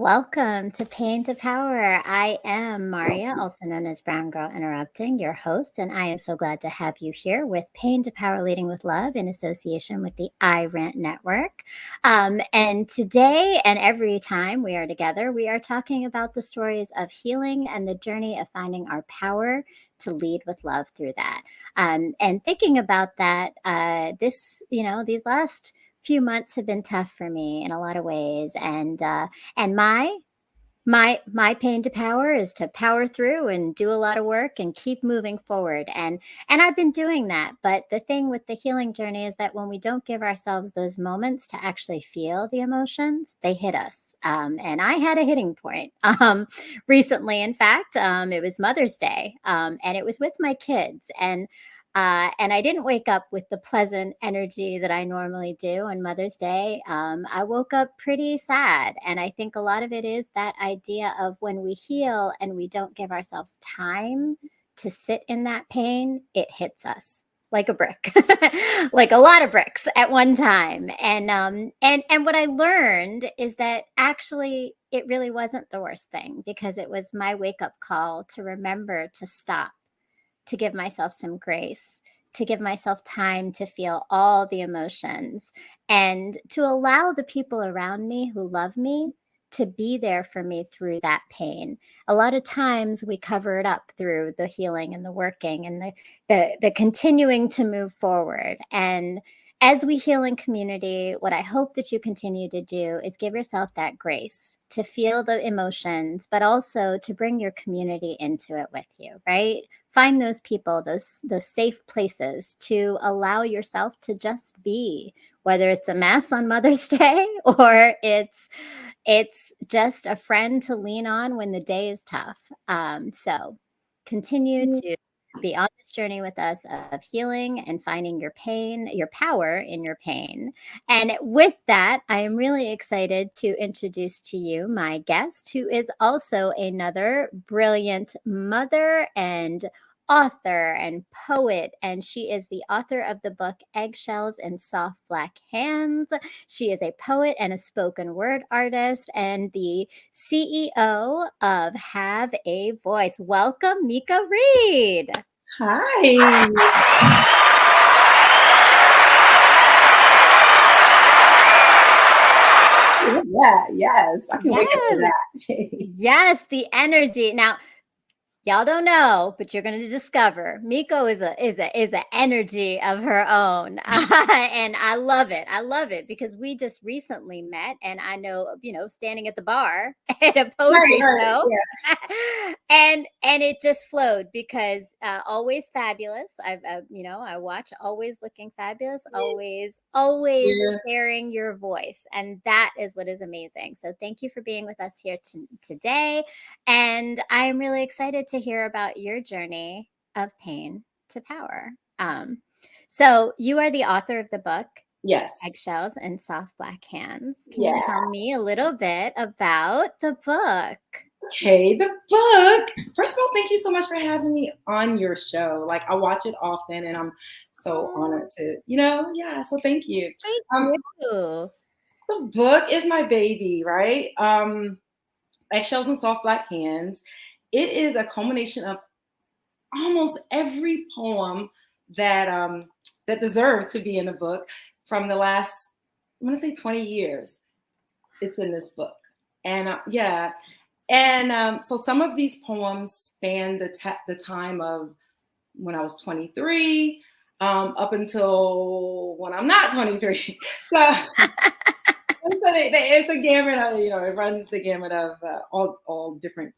Welcome to Pain to Power. I am Maria, also known as Brown Girl Interrupting, your host, and I am so glad to have you here with Pain to Power Leading with Love in association with the iRent Network. And today and every time we are together, we are talking about the stories of healing and the journey of finding our power to lead with love through that. And thinking about that, these last few months have been tough for me in a lot of ways, and my pain to power is to power through and do a lot of work and keep moving forward, and I've been doing that. But the thing with the healing journey is that when we don't give ourselves those moments to actually feel the emotions, they hit us. And I had a hitting point recently. In fact, it was Mother's Day, and it was with my kids, and I didn't wake up with the pleasant energy that I normally do on Mother's Day. I woke up pretty sad. And I think a lot of it is that idea of when we heal and we don't give ourselves time to sit in that pain, it hits us like a brick, like a lot of bricks at one time. And what I learned is that actually it really wasn't the worst thing, because it was my wake up call to remember to stop, to give myself some grace, to give myself time to feel all the emotions, and to allow the people around me who love me to be there for me through that pain. A lot of times we cover it up through the healing and the working and the continuing to move forward. And as we heal in community, what I hope that you continue to do is give yourself that grace to feel the emotions, but also to bring your community into it with you, right? Find those people, those safe places to allow yourself to just be, whether it's a mess on Mother's Day or it's just a friend to lean on when the day is tough. So continue to be on this journey with us of healing and finding your pain, your power in your pain. And with that, I am really excited to introduce to you my guest, who is also another brilliant mother and author and poet. And she is the author of the book Eggshells in Soft Black Hands. She is a poet and a spoken word artist and the CEO of Have a Voice. Welcome, Miko Reed. Hi. Yeah, yes. I can wake up to that. Yes, the energy. Now, y'all don't know, but you're going to discover Miko is a energy of her own, and I love it. I love it because we just recently met, and I know, standing at the bar at a poetry show, yeah. and it just flowed because always fabulous. I watch Always Looking Fabulous, always yeah. Sharing your voice, and that is what is amazing. So thank you for being with us here today, and I'm really excited to hear about your journey of pain to power. So you are the author of the book, yes, Eggshells in Soft Black Hands. Can you tell me a little bit about the book? Okay, the book. First of all, thank you so much for having me on your show. Like, I watch it often, and I'm so honored to, so thank you. Thank you. The book is my baby, right? Eggshells in Soft Black Hands. It is a culmination of almost every poem that that deserved to be in the book from the last, I'm going to say 20 years. It's in this book. And so some of these poems span the time of when I was 23 up until when I'm not 23. So it's a gamut of, it runs the gamut of all different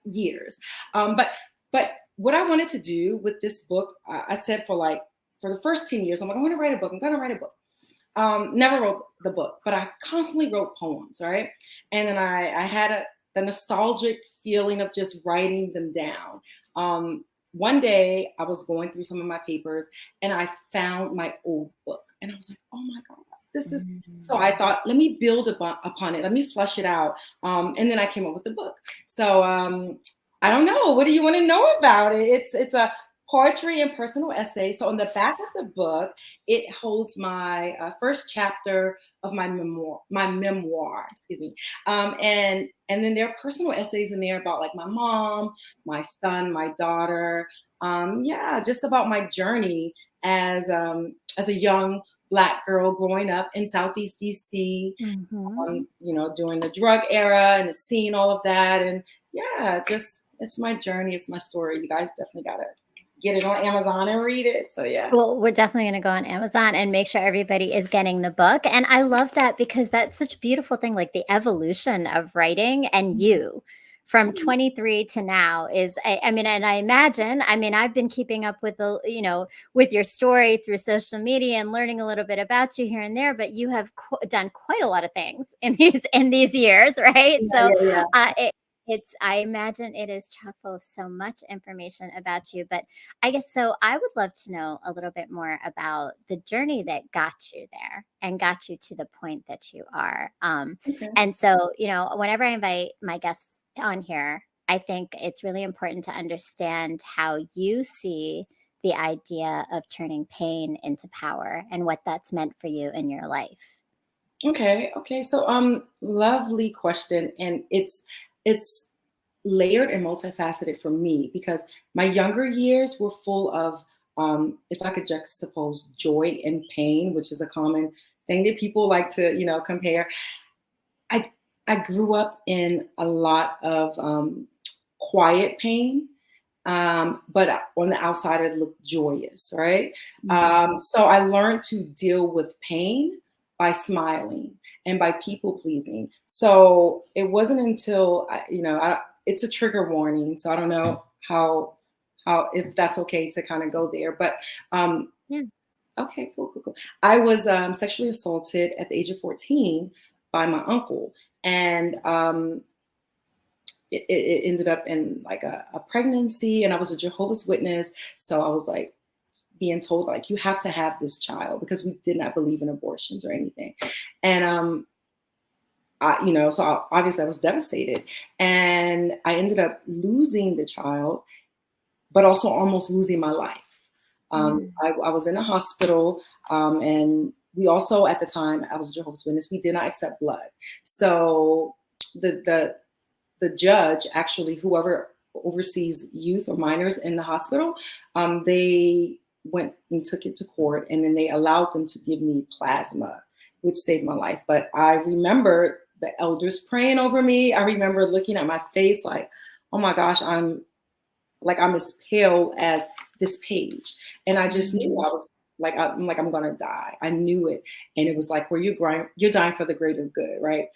years. But what I wanted to do with this book, I said for the first 10 years, I'm like, I'm going to write a book. Never wrote the book, but I constantly wrote poems, right? And then I had the nostalgic feeling of just writing them down. One day I was going through some of my papers and I found my old book and I was like, oh my God, this is, so I thought, let me build upon it. Let me flesh it out. And then I came up with the book. So I don't know. What do you want to know about it? It's a poetry and personal essays. So on the back of the book, it holds my first chapter of my memoir, excuse me. And then there are personal essays in there about like my mom, my son, my daughter. Yeah, just about my journey as a young Black girl growing up in Southeast DC. Mhm. During the drug era and seeing all of that, and yeah, just it's my journey, it's my story. You guys definitely gotta get it on Amazon and read it. So yeah. Well, we're definitely gonna go on Amazon and make sure everybody is getting the book, and I love that because that's such a beautiful thing, like, the evolution of writing and you from 23 to now is I mean, and I imagine I mean, I've been keeping up with with your story through social media and learning a little bit about you here and there, but you have done quite a lot of things in these years, right? Yeah, So, yeah, yeah. it's I imagine it is chock full of so much information about you, but I guess so. I would love to know a little bit more about the journey that got you there and got you to the point that you are. Okay. And so, whenever I invite my guests on here, I think it's really important to understand how you see the idea of turning pain into power and what that's meant for you in your life. Okay. So lovely question. And it's layered and multifaceted for me because my younger years were full of if I could juxtapose joy and pain, which is a common thing that people like to, compare. I I grew up in a lot of quiet pain, but on the outside it looked joyous, right? Mm. So I learned to deal with pain by smiling and by people pleasing. So it wasn't until it's a trigger warning, so I don't know how if that's okay to kind of go there, but um, Yeah. okay, cool. I was sexually assaulted at the age of 14 by my uncle, and it ended up in like a pregnancy, and I was a Jehovah's Witness, so I was like being told like you have to have this child because we did not believe in abortions or anything, and obviously I was devastated, and I ended up losing the child, but also almost losing my life. Mm. I was in a hospital, and we also at the time I was a Jehovah's Witness. We did not accept blood, so the judge, actually, whoever oversees youth or minors in the hospital, they went and took it to court, and then they allowed them to give me plasma, which saved my life. But I remember the elders praying over me. I remember looking at my face like, oh my gosh, I'm as pale as this page. And I just knew Mhm. I was I'm gonna die. I knew it. And it was like, well, you're dying for the greater good, right?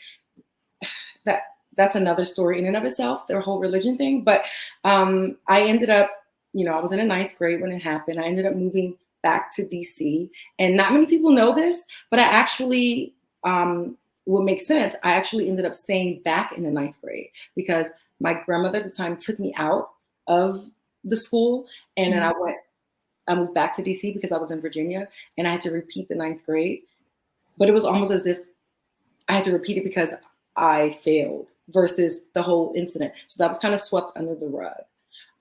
That that's another story in and of itself, their whole religion thing. But I ended up, I was in the ninth grade when it happened. I ended up moving back to DC. And not many people know this, but I actually will make sense. I actually ended up staying back in the ninth grade because my grandmother at the time took me out of the school. And then Mm. I moved back to DC because I was in Virginia, and I had to repeat the ninth grade. But it was almost as if I had to repeat it because I failed versus the whole incident. So that was kind of swept under the rug.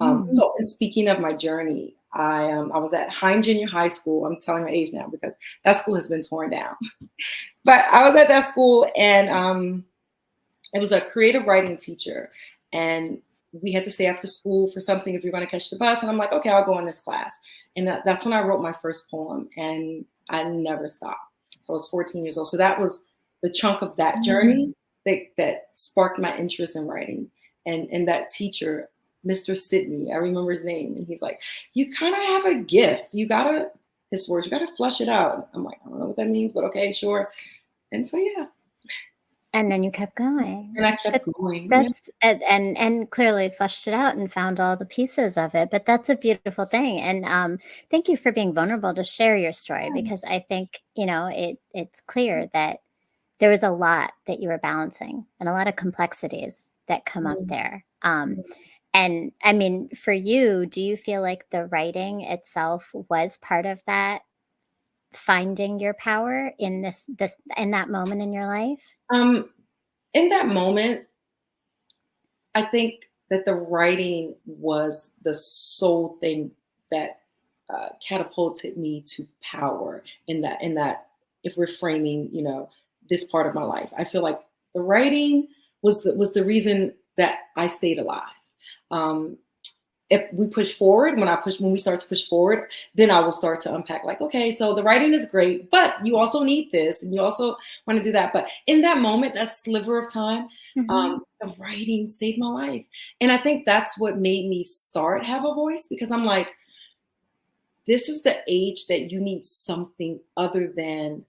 Mm. So, and speaking of my journey, I was at Hine Junior High School. I'm telling my age now because that school has been torn down. But I was at that school, and it was a creative writing teacher, and we had to stay after school for something if you're going to catch the bus. And I'm like, okay, I'll go in this class. And that's when I wrote my first poem, and I never stopped. So I was 14 years old. So that was the chunk of that journey that sparked my interest in writing. And that teacher, Mr. Sidney, I remember his name, and he's like, you kind of have a gift. His words, you gotta flush it out. I'm like, I don't know what that means, but okay, sure. And so yeah, And then you kept going. and I kept But going. Yeah. that's and clearly fleshed it out and found all the pieces of it, but that's a beautiful thing, and, thank you for being vulnerable to share your story because I think, it's clear that there was a lot that you were balancing and a lot of complexities that come up Mhm. there, and, I mean, for you, do you feel like the writing itself was part of that, finding your power in this in that moment in your life? Um, in that moment, I think that the writing was the sole thing catapulted me to power in that if we're framing, this part of my life. I feel like the writing was the reason that I stayed alive. If we push forward, when we start to push forward, then I will start to unpack like, okay, so the writing is great, but you also need this and you also want to do that. But in that moment, that sliver of time, the writing saved my life. And I think that's what made me have a voice, because I'm like, this is the age that you need something other than,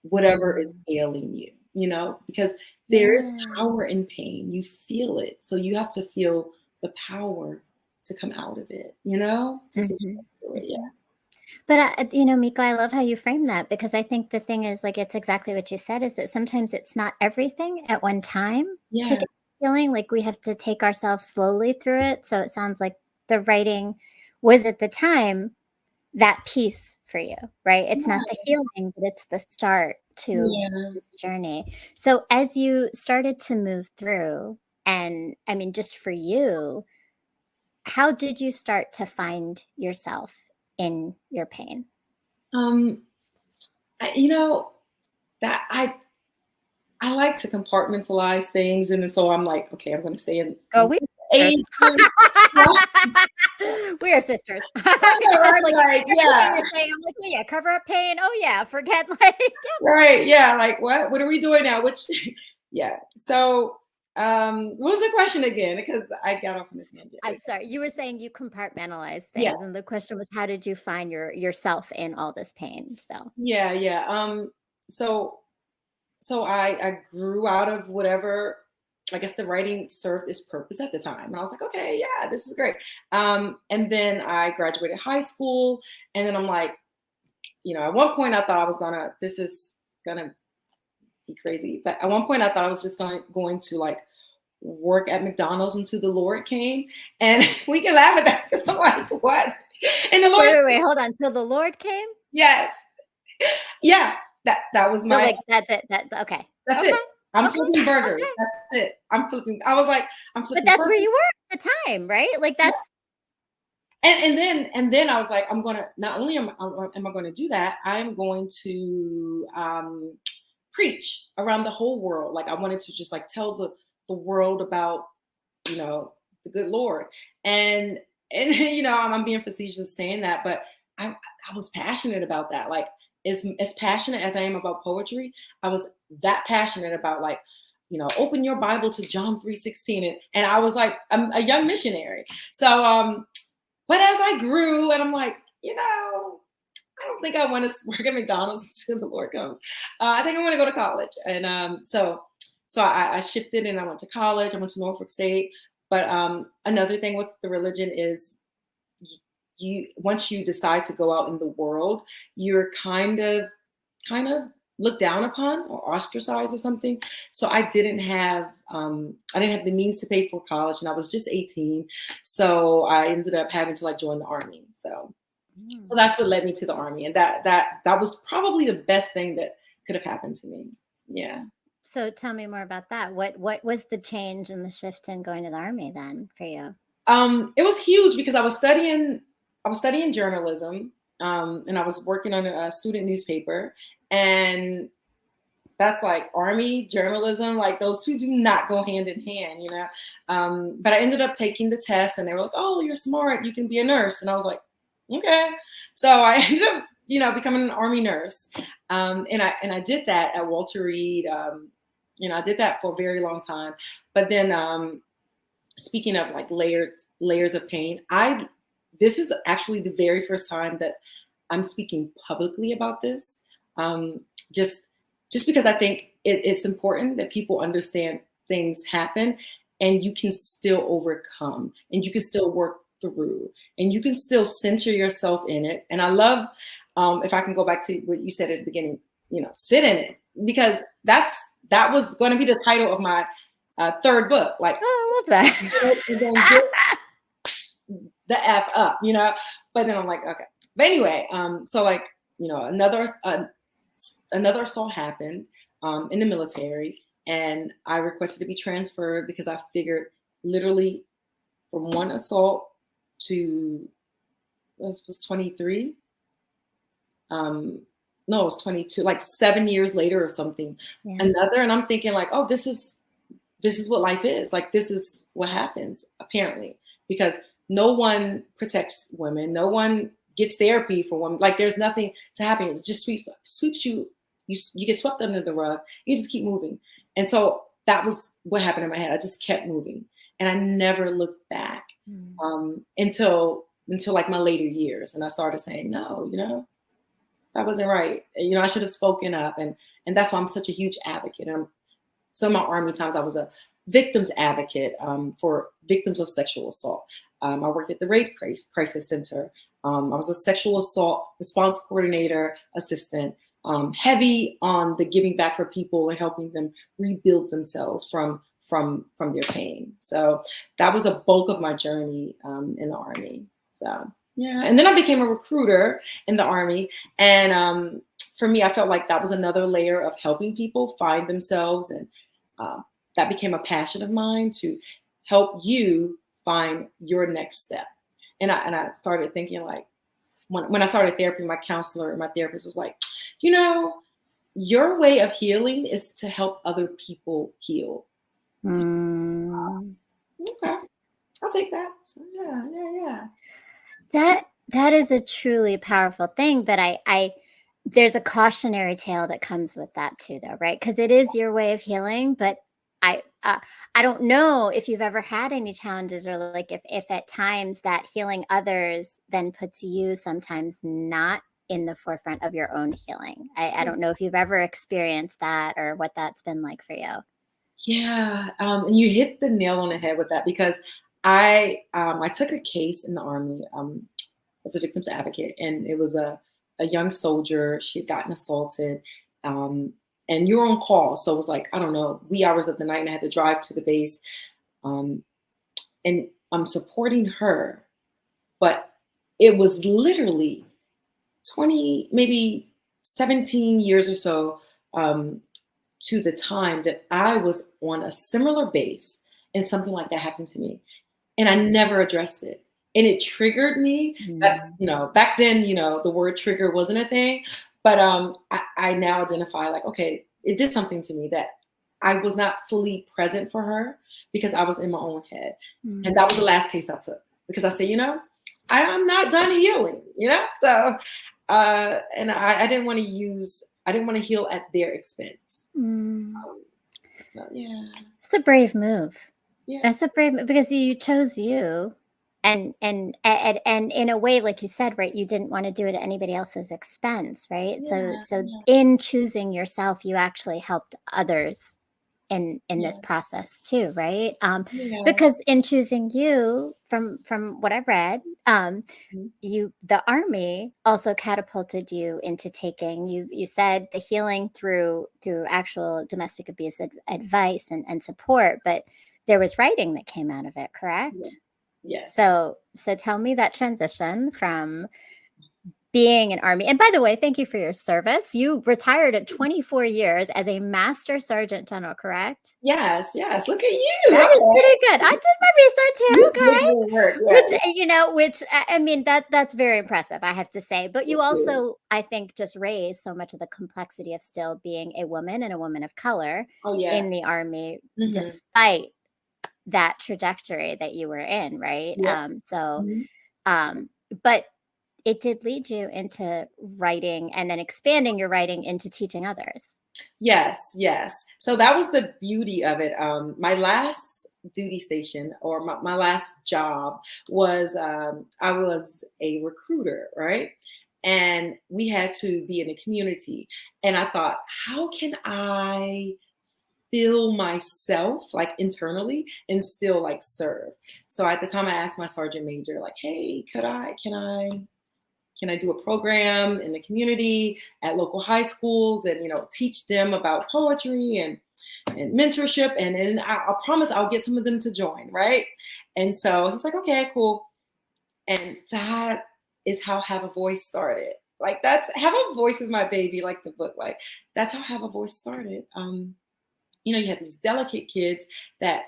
whatever is ailing you, because there is power in pain. You feel it. So you have to feel the power to come out of it, to see through it. Yeah. But, Miko, I love how you frame that, because I think the thing is, like, it's exactly what you said, is that sometimes it's not everything at one time to get feeling. Like, we have to take ourselves slowly through it. So it sounds like the writing was at the time that piece for you, right? It's not the healing, but it's the start to this journey. So as you started to move through, and I mean, just for you, how did you start to find yourself in your pain? That I like to compartmentalize things, and so I'm like, okay, I'm going to stay in. Oh, we age. We are sisters. Right, yeah. You're saying, I'm like, oh, yeah, cover up pain. Oh yeah, forget like. Right, yeah, like what are we doing now? Yeah. So, what was the question again? Because I got off on this tangent. I'm sorry. You were saying you compartmentalize things, and the question was, how did you find yourself in all this pain? So yeah. So I grew out of whatever, I guess the writing served its purpose at the time. And I was like, okay, yeah, this is great. And then I graduated high school, and then I'm like, at one point I thought this is gonna be crazy. But at one point I thought I was just going to like work at McDonald's until the Lord came. And we can laugh at that because I'm like, what? And the Lord wait, hold on. Till the Lord came? Yes. Yeah. That was my, so like that's it. Okay. That's okay. it. I'm flipping burgers. Okay. That's it. I'm flipping But that's burgers. Where you were at the time, right? Like that's And then I was like, I'm gonna, not only am I going to do that, I'm going to preach around the whole world. Like I wanted to just like tell the world about, the good Lord. And I'm being facetious saying that, but I was passionate about that. Like as passionate as I am about poetry, I was that passionate about like, open your Bible to John 3:16. And I was like, I'm a young missionary. So but as I grew, and I'm like, I don't think I want to work at McDonald's until the Lord comes. I think I want to go to college. And so I shifted and I went to college. I went to Norfolk State. But another thing with the religion is once you decide to go out in the world, you're kind of looked down upon or ostracized or something. So I didn't have the means to pay for college, and I was just 18. So I ended up having to like join the army. So that's what led me to the army, and that was probably the best thing that could have happened to me. Yeah. So tell me more about that. What was the change and the shift in going to the army then for you? It was huge because I was studying journalism, and I was working on a student newspaper, and that's like army journalism, like those two do not go hand in hand, but I ended up taking the test, and they were like, oh, you're smart, you can be a nurse. And I was like, okay. So I ended up becoming an army nurse, and I did that at Walter Reed. I did that for a very long time. But then speaking of like layers of pain, this is actually the very first time that I'm speaking publicly about this. Just because I think it's important that people understand things happen, and you can still overcome, and you can still work through, and you can still center yourself in it. And I love, if I can go back to what you said at the beginning, sit in it, because that was going to be the title of my third book. Like, oh, I love that. And then get the F up, But then I'm like, okay. But anyway, so like, another assault happened in the military, and I requested to be transferred because I figured literally from one assault to was 23. No, it was 22, like 7 years later or something, Yeah. another. And I'm thinking like, oh, this is what life is. Like, this is what happens, apparently, because no one protects women. No one gets therapy for women. Like, there's nothing to happen. It just sweeps you. You get swept under the rug. You just keep moving. And so that was what happened in my head. I just kept moving, and I never looked back until like my later years, and I started saying, no, that wasn't right. I should have spoken up, and that's why I'm such a huge advocate. And some of my Army times, I was a victims advocate for victims of sexual assault. I worked at the Rape Crisis Center. I was a sexual assault response coordinator, assistant, heavy on the giving back for people and helping them rebuild themselves from their pain. So that was a bulk of my journey in the Army. So yeah, and then I became a recruiter in the Army, and for me, I felt like that was another layer of helping people find themselves, and that became a passion of mine, to help you find your next step. And I started thinking, like, when I started therapy, my therapist was like, your way of healing is to help other people heal. Okay, I'll take that. So, yeah. That is a truly powerful thing, but I there's a cautionary tale that comes with that too, though, right? Because it is your way of healing, but I don't know if you've ever had any challenges, or like if at times that healing others then puts you sometimes not in the forefront of your own healing. I don't know if you've ever experienced that, or what that's been like for you. Yeah, and you hit the nail on the head with that, because I took a case in the Army as a victims advocate, and it was a young soldier. She had gotten assaulted, and you were on call, so it was like, I don't know, wee hours of the night, and I had to drive to the base, and I'm supporting her, but it was literally 20, maybe 17 years or so to the time that I was on a similar base and something like that happened to me. And I never addressed it. And it triggered me. That's, back then, the word trigger wasn't a thing. But I now identify, like, okay, it did something to me, that I was not fully present for her because I was in my own head. And that was the last case I took, because I said, I'm not done healing, So, and I didn't want to heal at their expense. So yeah, It's a brave move. yeah, That's a brave move, because you chose you, and in a way, like you said, right, you didn't want to do it at anybody else's expense, right? So yeah, in choosing yourself, you actually helped others in yeah, this process too, right? yeah. Because in choosing you, from what I've read, the Army also catapulted you into taking, you said, the healing through actual domestic abuse advice and support, but there was writing that came out of it, Yes. correct? Yes. So tell me that transition from being an Army. And by the way, thank you for your service. You retired at 24 years as a Master Sergeant General, correct? Yes. Look at you. That is pretty good. I did my research here. You did Okay. good work. Yeah. Which I mean, that's very impressive, I have to say. But you also, I think, just raised so much of the complexity of still being a woman and a woman of color Oh yeah. in the Army, Mm-hmm. despite that trajectory that you were in, right? Yep. But it did lead you into writing, and then expanding your writing into teaching others. Yes. So that was the beauty of it. My last duty station, or my last job, was I was a recruiter, right? And we had to be in a community. And I thought, how can I feel myself, like, internally, and still, like, serve? So at the time, I asked my sergeant major, like, hey, can I do a program in the community at local high schools, and teach them about poetry and mentorship, and then I promise I'll get some of them to join, right? And so he's like, okay, cool. And that is how Have a Voice started. Like, that's Have a Voice is my baby, like the book. Like, that's how Have a Voice started. You have these delicate kids that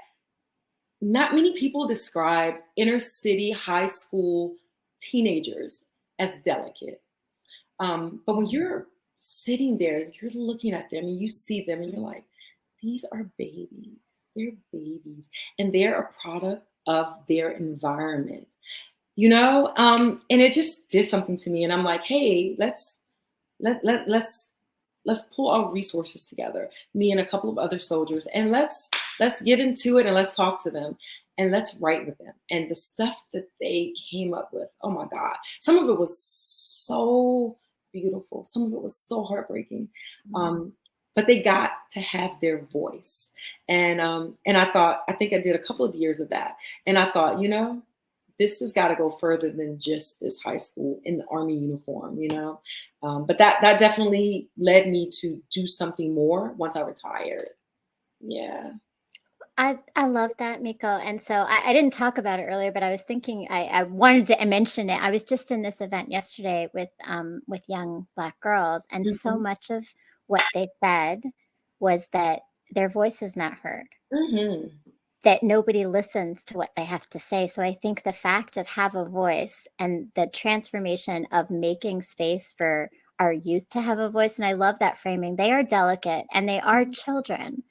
not many people describe inner city high school teenagers as delicate. But when you're sitting there, you're looking at them and you see them and you're like, these are babies. They're babies. And they're a product of their environment, you know? And it just did something to me. And I'm like, hey, let's pull our resources together, me and a couple of other soldiers, and let's get into it and let's talk to them and let's write with them. And the stuff that they came up with, oh my God, some of it was so beautiful, some of it was so heartbreaking. But they got to have their voice. And I think I did a couple of years of that. And I thought, you know, this has got to go further than just this high school in the Army uniform, you know? But that definitely led me to do something more once I retired. Yeah. I love that, Miko. And so I didn't talk about it earlier, but I was thinking I wanted to mention it. I was just in this event yesterday with young Black girls, and so much of what they said was that their voice is not heard, that nobody listens to what they have to say. So I think the fact of have a voice and the transformation of making space for our youth to have a voice, and I love that framing. They are delicate and they are children.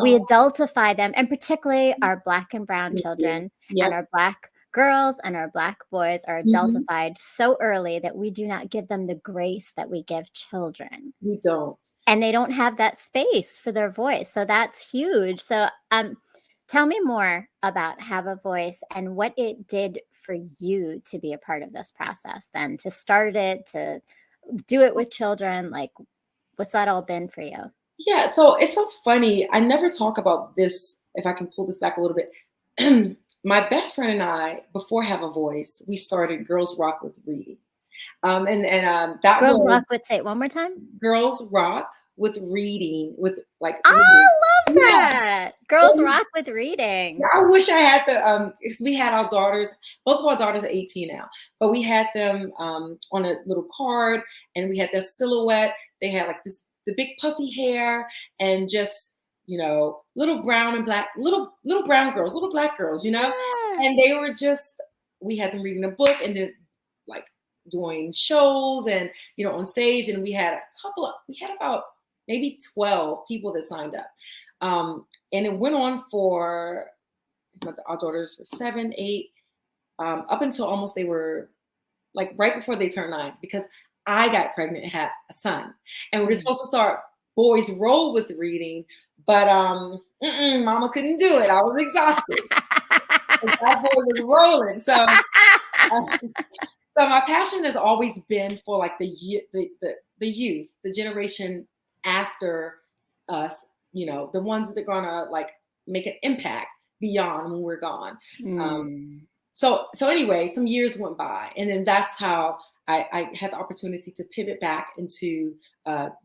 We adultify them, and particularly our Black and brown children and our Black girls and our Black boys are adultified so early that we do not give them the grace that we give children. We don't. And they don't have that space for their voice. So that's huge. So tell me more about Have a Voice and what it did for you to be a part of this process, then to start it, to do it with children. Like, what's that all been for you? Yeah, so it's so funny. I never talk about this, if I can pull this back a little bit. My best friend and I, before Have a Voice, we started Girls Rock with Reading. That Girls Rock with, say it one more time. Girls Rock with Reading, with like. Oh, I love that. Girls Rock with Reading. I wish I had the, because we had our daughters, both of our daughters are 18 now, but we had them on a little card, and we had their silhouette. They had like the big puffy hair, and just, you know, little brown and black, little brown girls, little Black girls, you know? Yeah. And they were just, we had them reading a book and then like doing shows and, you know, on stage. And we had about maybe 12 people that signed up. And it went on for, our daughters were 7, 8, up until almost they were like right before they turned 9, because I got pregnant and had a son, and we were supposed to start Boys Roll with Reading, but Mama couldn't do it. I was exhausted. That boy was rolling. So my passion has always been for like the youth, the generation after us, you know, the ones that are gonna like make an impact beyond when we're gone. So anyway, some years went by, and then that's how I had the opportunity to pivot back into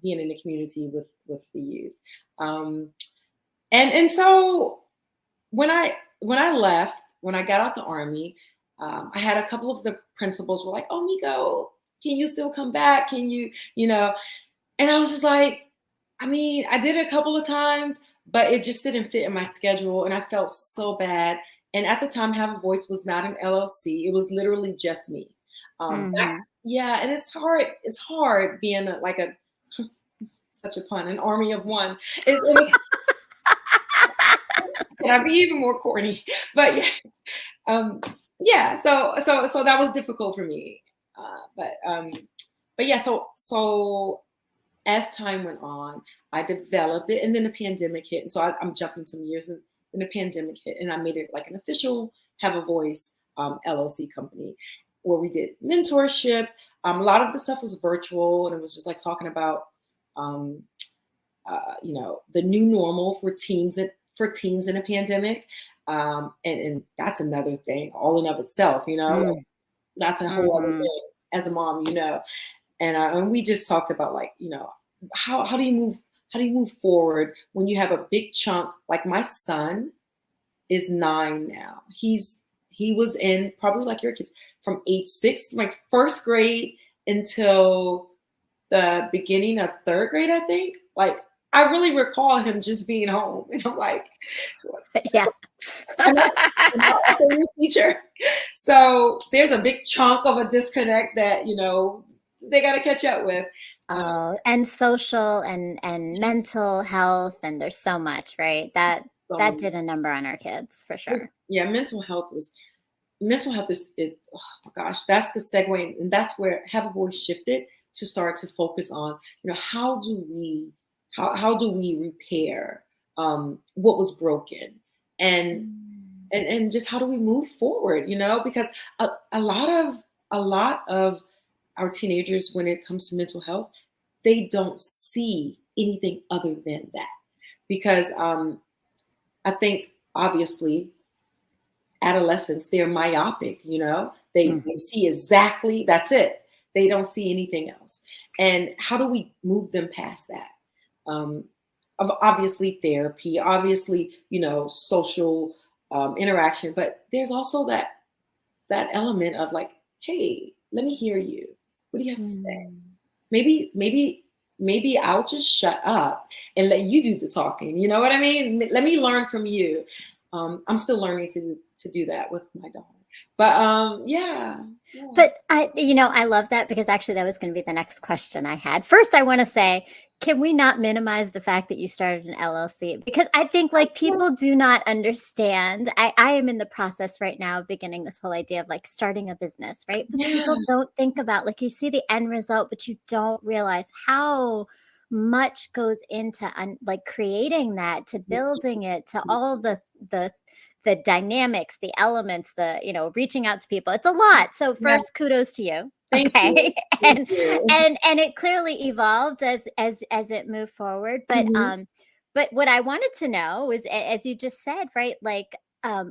being in the community with the youth. And so when I left, when I got out the Army, I had a couple of the principals were like, "Oh, Miko, can you still come back? Can you, you know?" And I was just like, I mean, I did it a couple of times, but it just didn't fit in my schedule, and I felt so bad. And at the time, Have a Voice was not an LLC; it was literally just me. Yeah, and it's hard. It's hard being such a pun, an army of one. It was, can I be even more corny? But yeah, yeah. So that was difficult for me. But yeah. So as time went on, I developed it, and then the pandemic hit. And so I'm jumping some years, and then the pandemic hit, and I made it like an official Have a Voice LLC company, where we did mentorship. A lot of the stuff was virtual, and it was just like talking about, you know, the new normal for teens in a pandemic. And that's another thing all in of itself, you know, that's a whole other thing as a mom, you know. And we just talked about, like, you know, how do you move forward when you have a big chunk, like my son is 9 now. He was in, probably like your kids, from age 6, like first grade, until the beginning of 3rd grade, I think. Like, I really recall him just being home. And I'm like, Yeah. I'm not a senior teacher. So there's a big chunk of a disconnect that, they got to catch up with. Oh, and social and mental health, and there's so much, right? That So, did a number on our kids for sure. yeah, mental health is oh my gosh, that's the segue, and that's where Have a Voice shifted to start to focus on, how do we repair what was broken, and Mm. and just how do we move forward, because a lot of our teenagers, when it comes to mental health, they don't see anything other than that, because I think obviously adolescents, they're myopic, they see exactly, that's it. They don't see anything else. And how do we move them past that? um, Obviously therapy, obviously, social interaction, but there's also that element of like, hey, let me hear you. What do you have to say? Mm. Maybe I'll just shut up and let you do the talking. You know what I mean? Let me learn from you. I'm still learning to do that with my daughter. But yeah. But I love that, because actually that was going to be the next question I had. First, I want to say, can we not minimize the fact that you started an LLC? Because I think like people do not understand. I am in the process right now of beginning this whole idea of like starting a business, right? But Yeah. people don't think about, like, you see the end result, but you don't realize how much goes into like creating that, to building it, to all the dynamics, the elements, reaching out to people. It's a lot. So Yeah. first, kudos to you. Thank you. Okay. Thank and you. and it clearly evolved as it moved forward. But Mhm. but what I wanted to know is, as you just said, right? Like,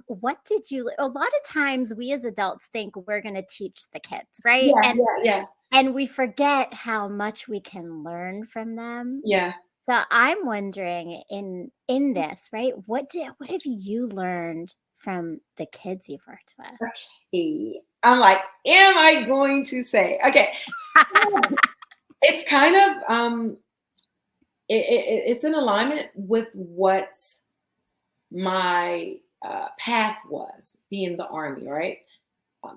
what did you a lot of times we as adults think we're going to teach the kids, right? Yeah, And yeah, yeah, and we forget how much we can learn from them. yeah. So I'm wondering, in this, right? What have you learned from the kids you've worked with? Okay. I'm like, am I going to say? Okay. So it's kind of it's in alignment with what my path was, being the army, right?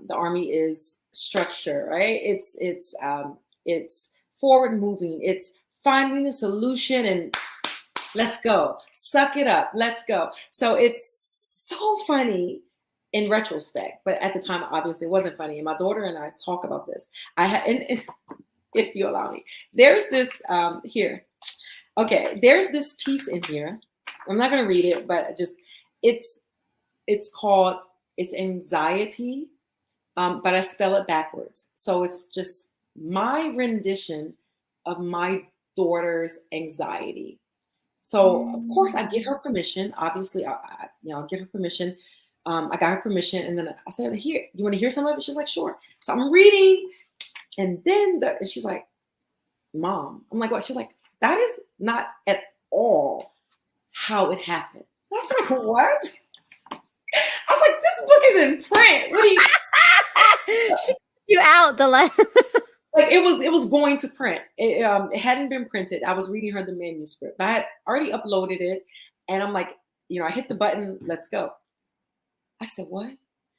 The army is structure, right? It's forward moving. It's finding a solution and let's go. Suck it up. Let's go. So it's so funny in retrospect, but at the time, obviously, it wasn't funny. And my daughter and I talk about this. And if you allow me, there's this here. Okay, there's this piece in here. I'm not gonna read it, but just it's it's called it's anxiety, but I spell it backwards. So it's just my rendition of my daughter's anxiety. So of course I get her Mm. permission. Obviously, I'll get her permission. I got her permission, and then I said, "Here, you want to hear some of it?" She's like, "Sure." So I'm reading, and then and she's like, "Mom," I'm like, "What?" She's like, "That is not at all how it happened." I was like, "What?" I was like, "This book is in print. What do you?" She took you out the last. Like it was going to print. It hadn't been printed. I was reading her the manuscript. I had already uploaded it, and I'm like, I hit the button. Let's go. I said, what?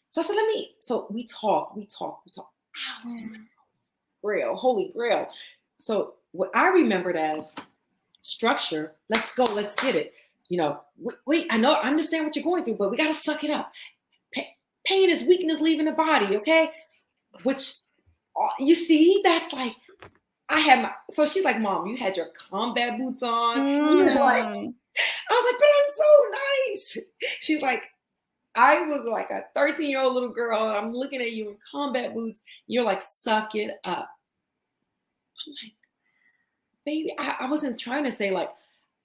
So I said, let me. So we talk. Hours, grail, holy grail. So what I remembered as structure. Let's go. Let's get it. Wait. I understand what you're going through, but we gotta suck it up. Pain is weakness leaving the body. Okay, which you see, that's like I had my. So she's like, "Mom, you had your combat boots on." You're like, Mm. I was like, "But I'm so nice." She's like, "I was like a 13-year-old little girl, and I'm looking at you in combat boots. You're like, suck it up." I'm like, baby, I wasn't trying to say like,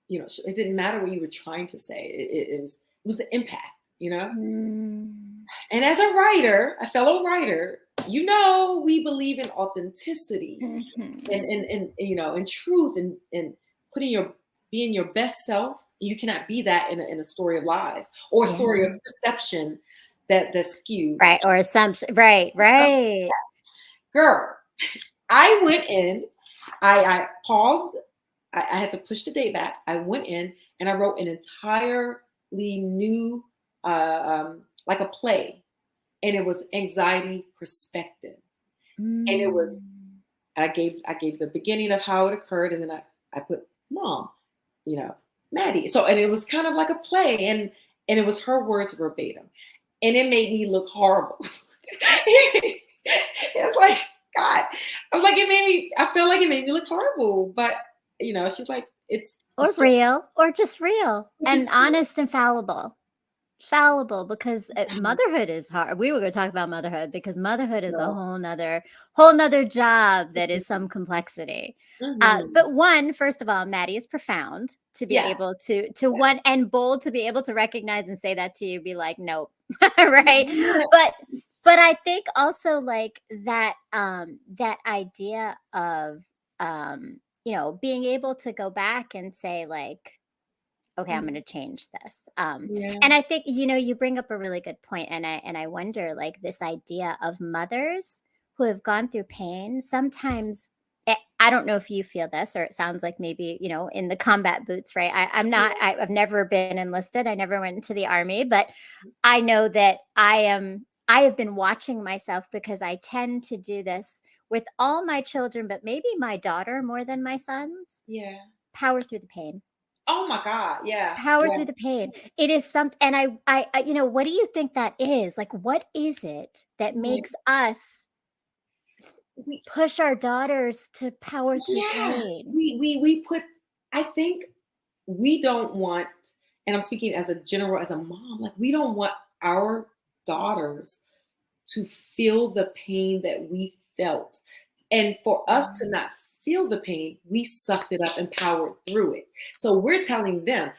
it didn't matter what you were trying to say. It was the impact. Mm. And as a writer, a fellow writer, we believe in authenticity Mhm. and truth and putting being your best self. You cannot be that in a story of lies or a Yeah. story of deception that's skewed. Right, or assumption. Right, right. Girl, I went in, I paused, I had to push the date back. I went in and I wrote an entirely new, like a play, and it was anxiety perspective, and it was Mm. I gave the beginning of how it occurred, and then I put mom, you know, Maddie. So and it was kind of like a play, and it was her words verbatim, and it made me look horrible. It was like God, I was like it made me. I felt like it made me look horrible, but she's like Or it's just real, or just real it's and just honest and fallible. Fallible, because motherhood is hard. We were going to talk about motherhood, because motherhood is a no. whole nother job that is some complexity. Mhm. But one, first of all, Maddie, is profound to be Yeah, able to yeah. one, and bold to be able to recognize and say that to you, be like, nope, right? Yeah. But I think also, like, that idea of being able to go back and say, like, okay, I'm going to Mhm. change this. Yeah. And I think, you bring up a really good point, and I wonder, like, this idea of mothers who have gone through pain. Sometimes, I don't know if you feel this, or it sounds like maybe, in the combat boots, right? I'm not. I've never been enlisted. I never went into the army, but I know that I am. I have been watching myself, because I tend to do this with all my children, but maybe my daughter more than my sons. Yeah. Power through the pain. Oh my God. Yeah. Power Yeah. through the pain. It is something, and what do you think that is? Like, what is it that Right. makes us We push our daughters to power through Yeah, pain? we put. I think we don't want, and I'm speaking as a general, as a mom, like we don't want our daughters to feel the pain that we felt, and for us to Mm. not feel the pain, we sucked it up and powered through it. So we're telling them,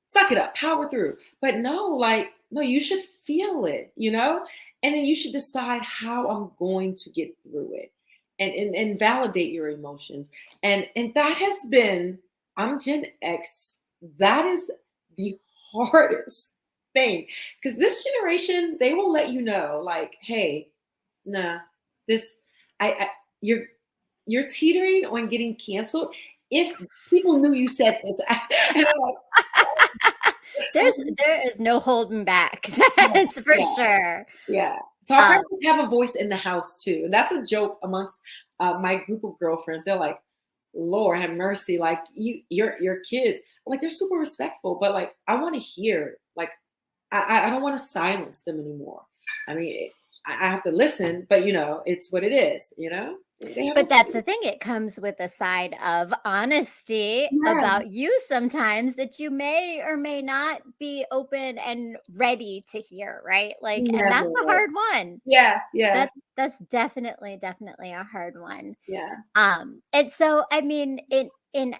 suck it up, power through. But no, like, no, you should feel it, and then you should decide how I'm going to get through it, and validate your emotions. And that has been, I'm Gen X, that is the hardest thing. Because this generation, they will let you know, like, hey, nah, this I you're teetering on getting canceled if people knew you said this. And I'm like, There is no holding back. yeah, That's for yeah, sure. yeah. So our Um, parents have a voice in the house too, and that's a joke amongst my group of girlfriends. They're like, "Lord have mercy!" Like your kids, like they're super respectful, but like I want to hear, like I don't want to silence them anymore. I mean, I have to listen, but it's what it is. They have a But that's the thing, it comes with a side of honesty yeah, about you sometimes, that you may or may not be open and ready to hear, right? Like, and that's a never. hard one. Yeah, yeah, That's definitely a hard one. yeah. And so, I mean, in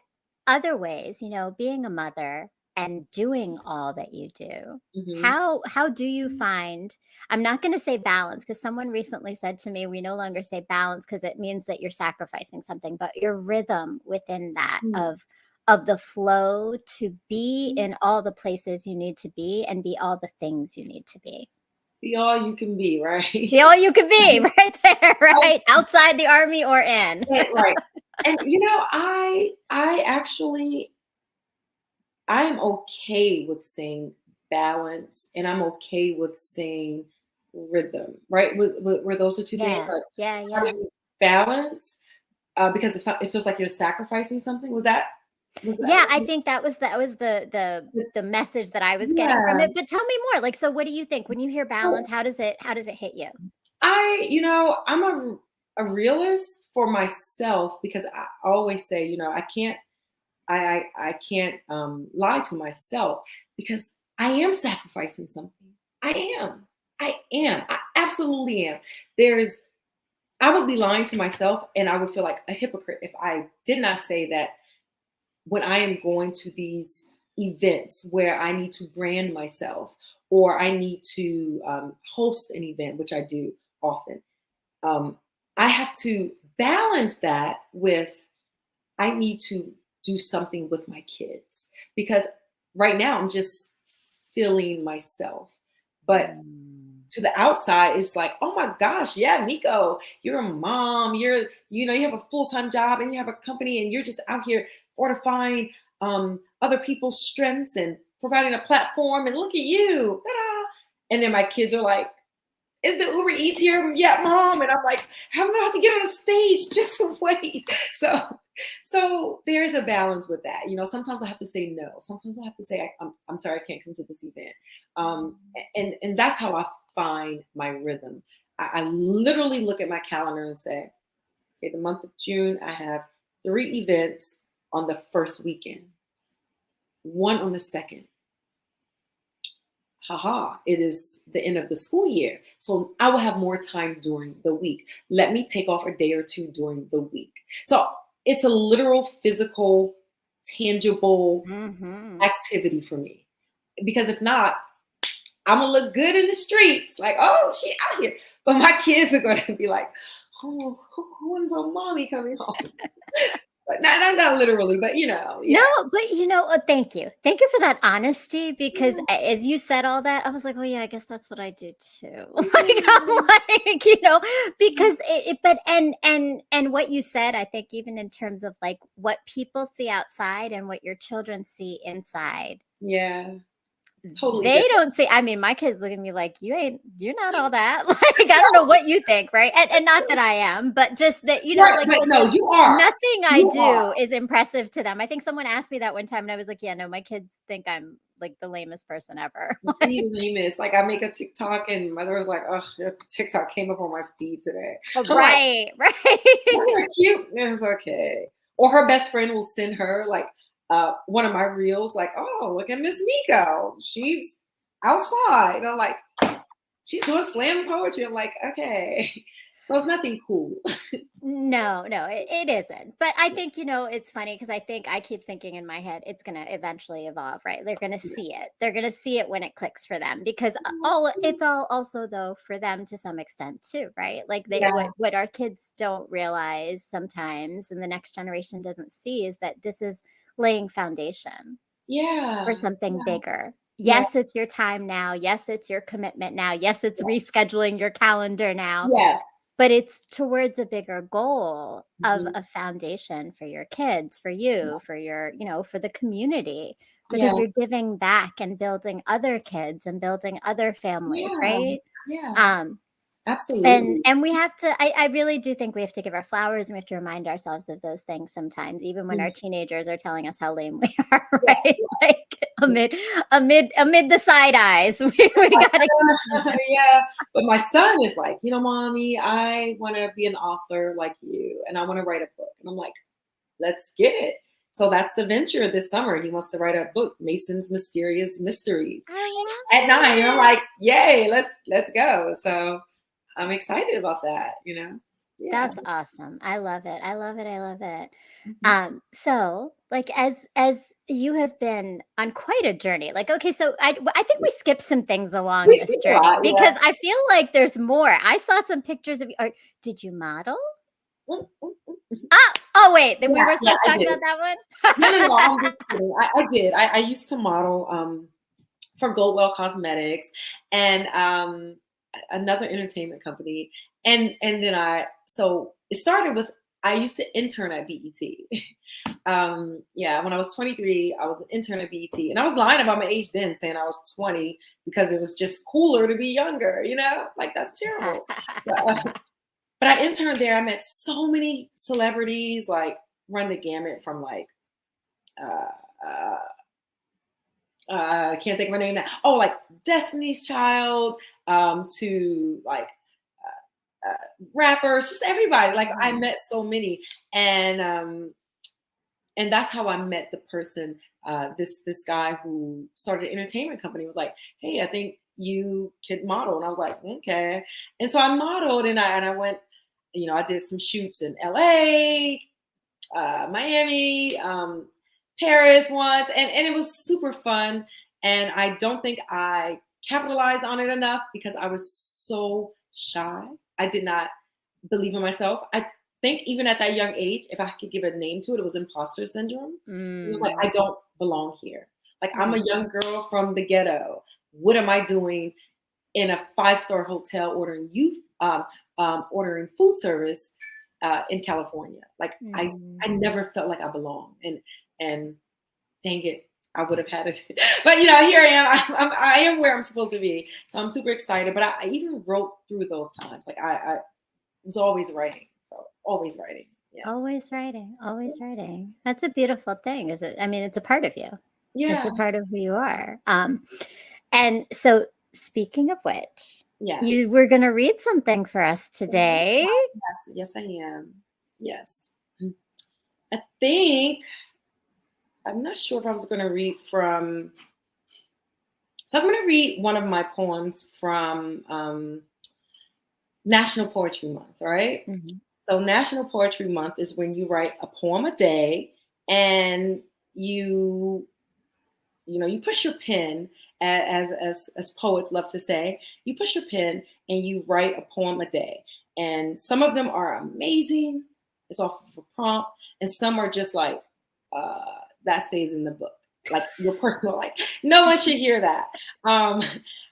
other ways, being a mother and doing all that you do, Hmm. how do you find, I'm not going to say balance, because someone recently said to me, we no longer say balance because it means that you're sacrificing something, but your rhythm within that of the flow to be in all the places you need to be and be all the things you need to be. Be all you can be, right? Be all you could be, right there, right? Outside the army or in. Right, right. And I actually I am okay with saying balance, and I'm okay with saying rhythm, right? Were those the two things? Yeah, Like, yeah, how do yeah. you balance? Because it feels like you're sacrificing something. Was that Yeah, what I you think that was the message that I was getting from yeah. it, but tell me more, like, so what do you think when you hear balance? So How does it hit you? I'm a realist for myself because I always say, I can't I can't lie to myself because I am sacrificing something. I am. I am. I absolutely am. There's I would be lying to myself and I would feel like a hypocrite if I did not say that when I am going to these events where I need to brand myself or I need to host an event, which I do often. Um, I have to balance that with I need to do something with my kids because right now I'm just feeling myself. But Mm. to the outside, it's like, oh my gosh, yeah, Miko, you're a mom, you have a full-time job and you have a company and you're just out here fortifying other people's strengths and providing a platform and look at you. Ta-da. And then my kids are like, is the Uber Eats here yet, mom? And I'm like, I'm about to get on the stage, just wait. So there's a balance with that. Sometimes I have to say no. Sometimes I have to say, I'm sorry, I can't come to this event. And that's how I find my rhythm. I literally look at my calendar and say, okay, the month of June, I have 3 events on the first weekend, 1 on the second. Haha, it is the end of the school year. So I will have more time during the week. Let me take off a day or 2 during the week. So it's a literal, physical, tangible activity for me. Because if not, I'm gonna look good in the streets, like, oh, she out here. But my kids are gonna be like, oh, who is our mommy coming home? But not literally, but yeah. No, but thank you. Thank you for that honesty because as you said all that, I was like, oh yeah, I guess that's what I do too. Like, I'm like, because but and what you said, I think even in terms of like what people see outside and what your children see inside. Yeah. Totally they different. don't see. I mean, my kids look at me like you're not all that. Like, I don't know what you think, right? And not that I am, but just that Right, like but no, you are. nothing I You do are. is impressive to them. I think someone asked me that one time, and I was like, yeah, no, my kids think I'm like the lamest person ever. The lamest. Like I make a TikTok and my daughter's like, oh, your TikTok came up on my feed today. I'm like, Right. isn't it cute? It's okay. Or her best friend will send her like one of my reels, like, oh, look at Miss Miko. She's outside. And I'm like, she's doing slam poetry. I'm like, okay. So it's nothing cool. No, it isn't. But I think, it's funny because I keep thinking in my head, it's going to eventually evolve, right? They're going to see it. They're going to see it when it clicks for them because it's all also though for them to some extent too, right? Like what our kids don't realize sometimes and the next generation doesn't see is that this is laying foundation for something bigger. Yes, it's your time now. Yes, it's your commitment now. Yes, it's rescheduling your calendar now. Yes. But it's towards a bigger goal of a foundation for your kids, for you, for your, for the community, because you're giving back and building other kids and building other families, right? Yeah. Absolutely. And we have to, I really do think we have to give our flowers and we have to remind ourselves of those things sometimes, even when our teenagers are telling us how lame we are, right? Like amid the side eyes. We gotta yeah. But my son is like, mommy, I want to be an author like you and I want to write a book. And I'm like, let's get it. So that's the venture this summer. He wants to write a book, Mason's Mysterious Mysteries at 9. And I'm like, yay, let's go. So I'm excited about that, Yeah. That's awesome. I love it. I love it. I love it. So like as you have been on quite a journey, like, okay, so I think we skipped some things along We this speak a journey lot, because I feel like there's more. I saw some pictures of you. Or did you model? Oh wait, then we were supposed to talk about that one? No, I'm just kidding. I did. I used to model for Goldwell Cosmetics and another entertainment company. And then so it started with, I used to intern at BET. When I was 23, I was an intern at BET. And I was lying about my age then, saying I was 20 because it was just cooler to be younger, Like, that's terrible. But I interned there. I met so many celebrities, like run the gamut from like, I can't think of her name now. Oh, like Destiny's Child, to like rappers, just everybody. Like I met so many, and that's how I met the person. This guy who started an entertainment company was like, "Hey, I think you could model," and I was like, "Okay." And so I modeled, and I went. I did some shoots in LA, Miami, Paris once, and it was super fun. And I don't think I capitalized on it enough because I was so shy. I did not believe in myself. I think even at that young age, if I could give a name to it, it was imposter syndrome. It was like, I don't belong here. Like, I'm a young girl from the ghetto. What am I doing in a 5-star hotel ordering food service in California. Like I never felt like I belonged, and dang it, I would have had it. But here I am. I am where I'm supposed to be. So I'm super excited. But I even wrote through those times. Like I was always writing. So always writing. Yeah. Always writing, always writing. That's a beautiful thing, is it? I mean, it's a part of you. It's Yeah. a part of who you are. And so, speaking of which, Yeah. you were going to read something for us today. Yes, I am. Yes. I think, I'm not sure if I was going to read from, so I'm going to read one of my poems from National Poetry Month, all right? Mhm. So National Poetry Month is when you write a poem a day, and you push your pen, as poets love to say, you push your pen and you write a poem a day. And some of them are amazing. It's off of a prompt, and some are just like that stays in the book, like your personal, like no one should hear that.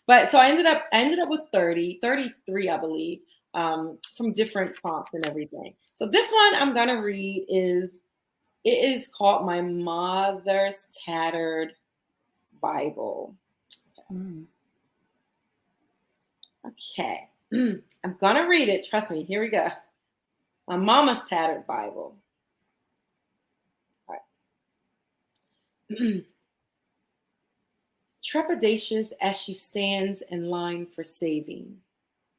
But so I ended up with 33, I believe, from different prompts and everything. So this one I'm gonna read is called My Mother's Tattered Bible. Mm. Okay. I'm gonna read it. Trust me. Here we go. My mama's tattered Bible. All right. Trepidatious as she stands in line for saving,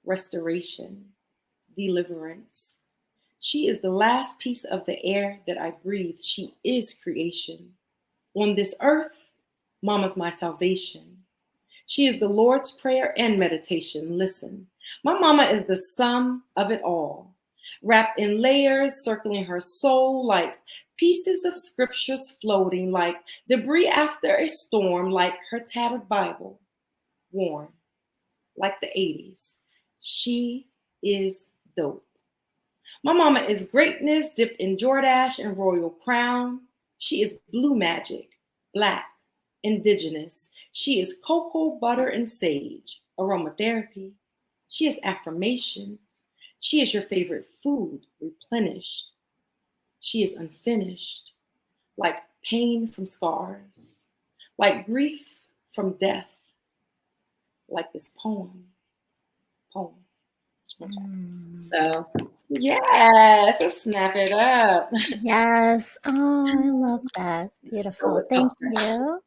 restoration, deliverance. She is the last piece of the air that I breathe. She is creation. On this earth, Mama's my salvation. She is the Lord's Prayer and meditation. Listen, my mama is the sum of it all, wrapped in layers, circling her soul like pieces of scriptures floating, like debris after a storm, like her tattered Bible, worn like the 80s. She is dope. My mama is greatness dipped in Jordache and royal crown. She is blue magic, black, indigenous. She is cocoa, butter, and sage, aromatherapy. She is affirmations. She is your favorite food, replenished. She is unfinished, like pain from scars, like grief from death, like this poem. Okay. So, yes, let's snap it up. Yes. Oh, I love that. It's beautiful. Thank you.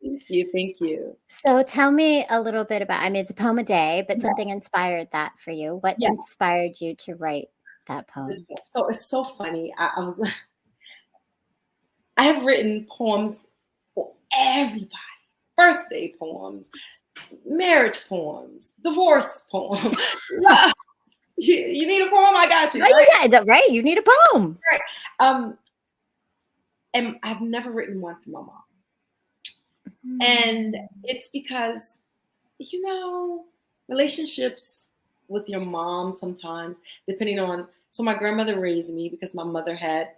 Thank you. So tell me a little bit about, I mean, it's a poem a day, but something Yes. inspired that for you. What Yes. inspired you to write that poem? So it's so funny. I have written poems for everybody. Birthday poems, marriage poems, divorce poem. Love. You need a poem? I got you. Right, Right? right. You need a poem. Right. And I've never written one for my mom. And it's because, relationships with your mom sometimes, depending on, so my grandmother raised me because my mother had,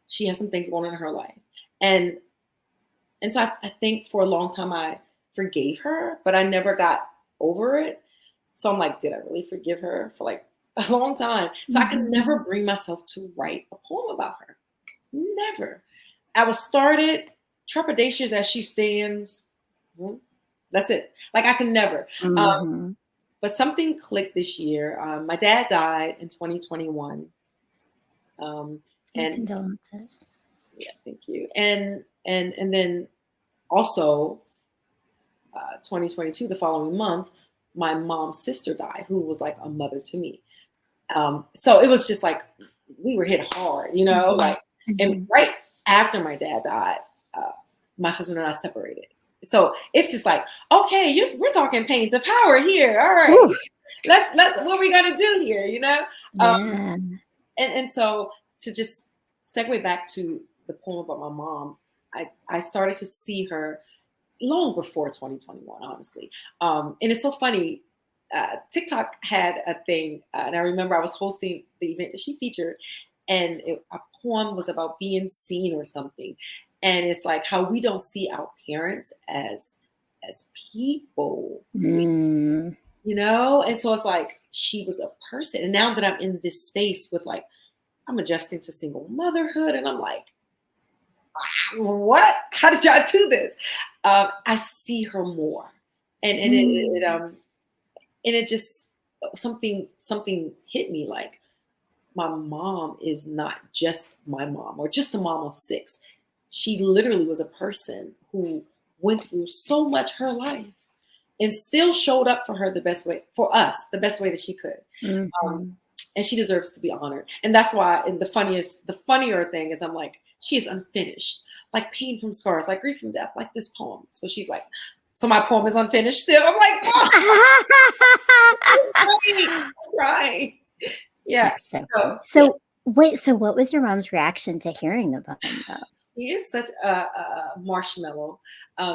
she had some things going on in her life. And so I think for a long time I forgave her, but I never got over it. So I'm like, did I really forgive her for like a long time? So I could never bring myself to write a poem about her. Never. I was started trepidatious as she stands. That's it. Like I could never. But something clicked this year. My dad died in 2021. My condolences. Yeah, thank you. And then also 2022, the following month, my mom's sister died, who was like a mother to me. So it was just like we were hit hard, like, and right after my dad died, my husband and I separated. So it's just like, okay, we're talking pain to power here. All right, let's what are we gonna do here, And so to just segue back to the poem about my mom, I started to see her long before 2021, honestly. And it's so funny. TikTok had a thing, and I remember I was hosting the event that she featured, and a poem was about being seen or something. And it's like how we don't see our parents as people. you know? And so it's like, she was a person. And now that I'm in this space with like, I'm adjusting to single motherhood, and I'm like, what? How did y'all do this? I see her more. And it just, something hit me like, my mom is not just my mom or just a mom of 6. She literally was a person who went through so much her life and still showed up for her the best way, for us, the best way that she could. Mm-hmm. And she deserves to be honored. And that's why, and the funnier thing is, I'm like, she is unfinished, like pain from scars, like grief from death, like this poem. So she's like, so my poem is unfinished still. I'm like, oh, I'm crying. Yeah. That's so So, funny. So wait, so what was your mom's reaction to hearing the poem though? he is such a marshmallow.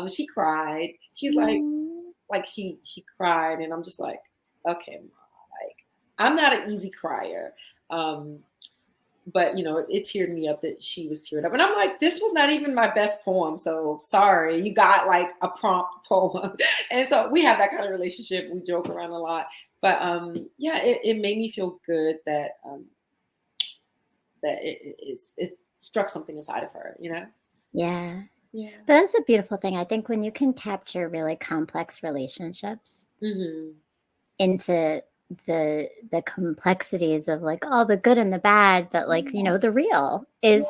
She cried. She's Mm. like he cried, and I'm just like, okay, Mom, like, I'm not an easy crier. But you know, it teared me up that she was teared up. And I'm like, this was not even my best poem. So sorry, you got like a prompt poem. And so we have that kind of relationship. We joke around a lot. But yeah, it made me feel good that that it struck something inside of her, you know? Yeah. Yeah. But that's a beautiful thing. I think when you can capture really complex relationships Mm-hmm. into the complexities of like all the good and the bad, but like, you know, the real is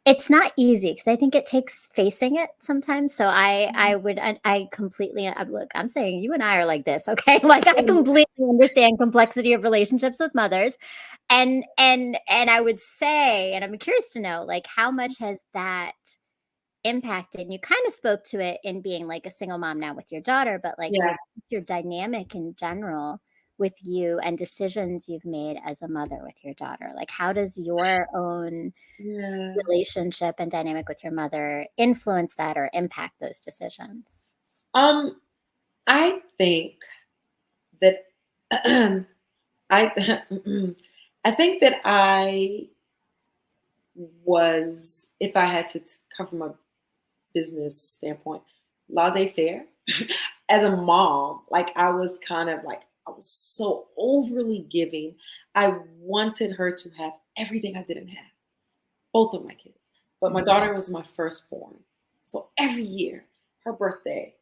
it's not easy because I think it takes facing it sometimes. So I completely look, I'm saying you and I are like this, okay? Like I completely understand complexity of relationships with mothers. And I would say, and I'm curious to know, like how much has that impacted, and you kind of spoke to it in being like a single mom now with your daughter, but like Yeah. your dynamic in general with you and decisions you've made as a mother with your daughter. Like how does your own Yeah. relationship and dynamic with your mother influence that or impact those decisions? I think that I I think that I was, if I had to come from a business standpoint, laissez-faire. As a mom, like I was kind of like, I was so overly giving. I wanted her to have everything I didn't have, both of my kids. But my daughter was my firstborn. So every year, her birthday,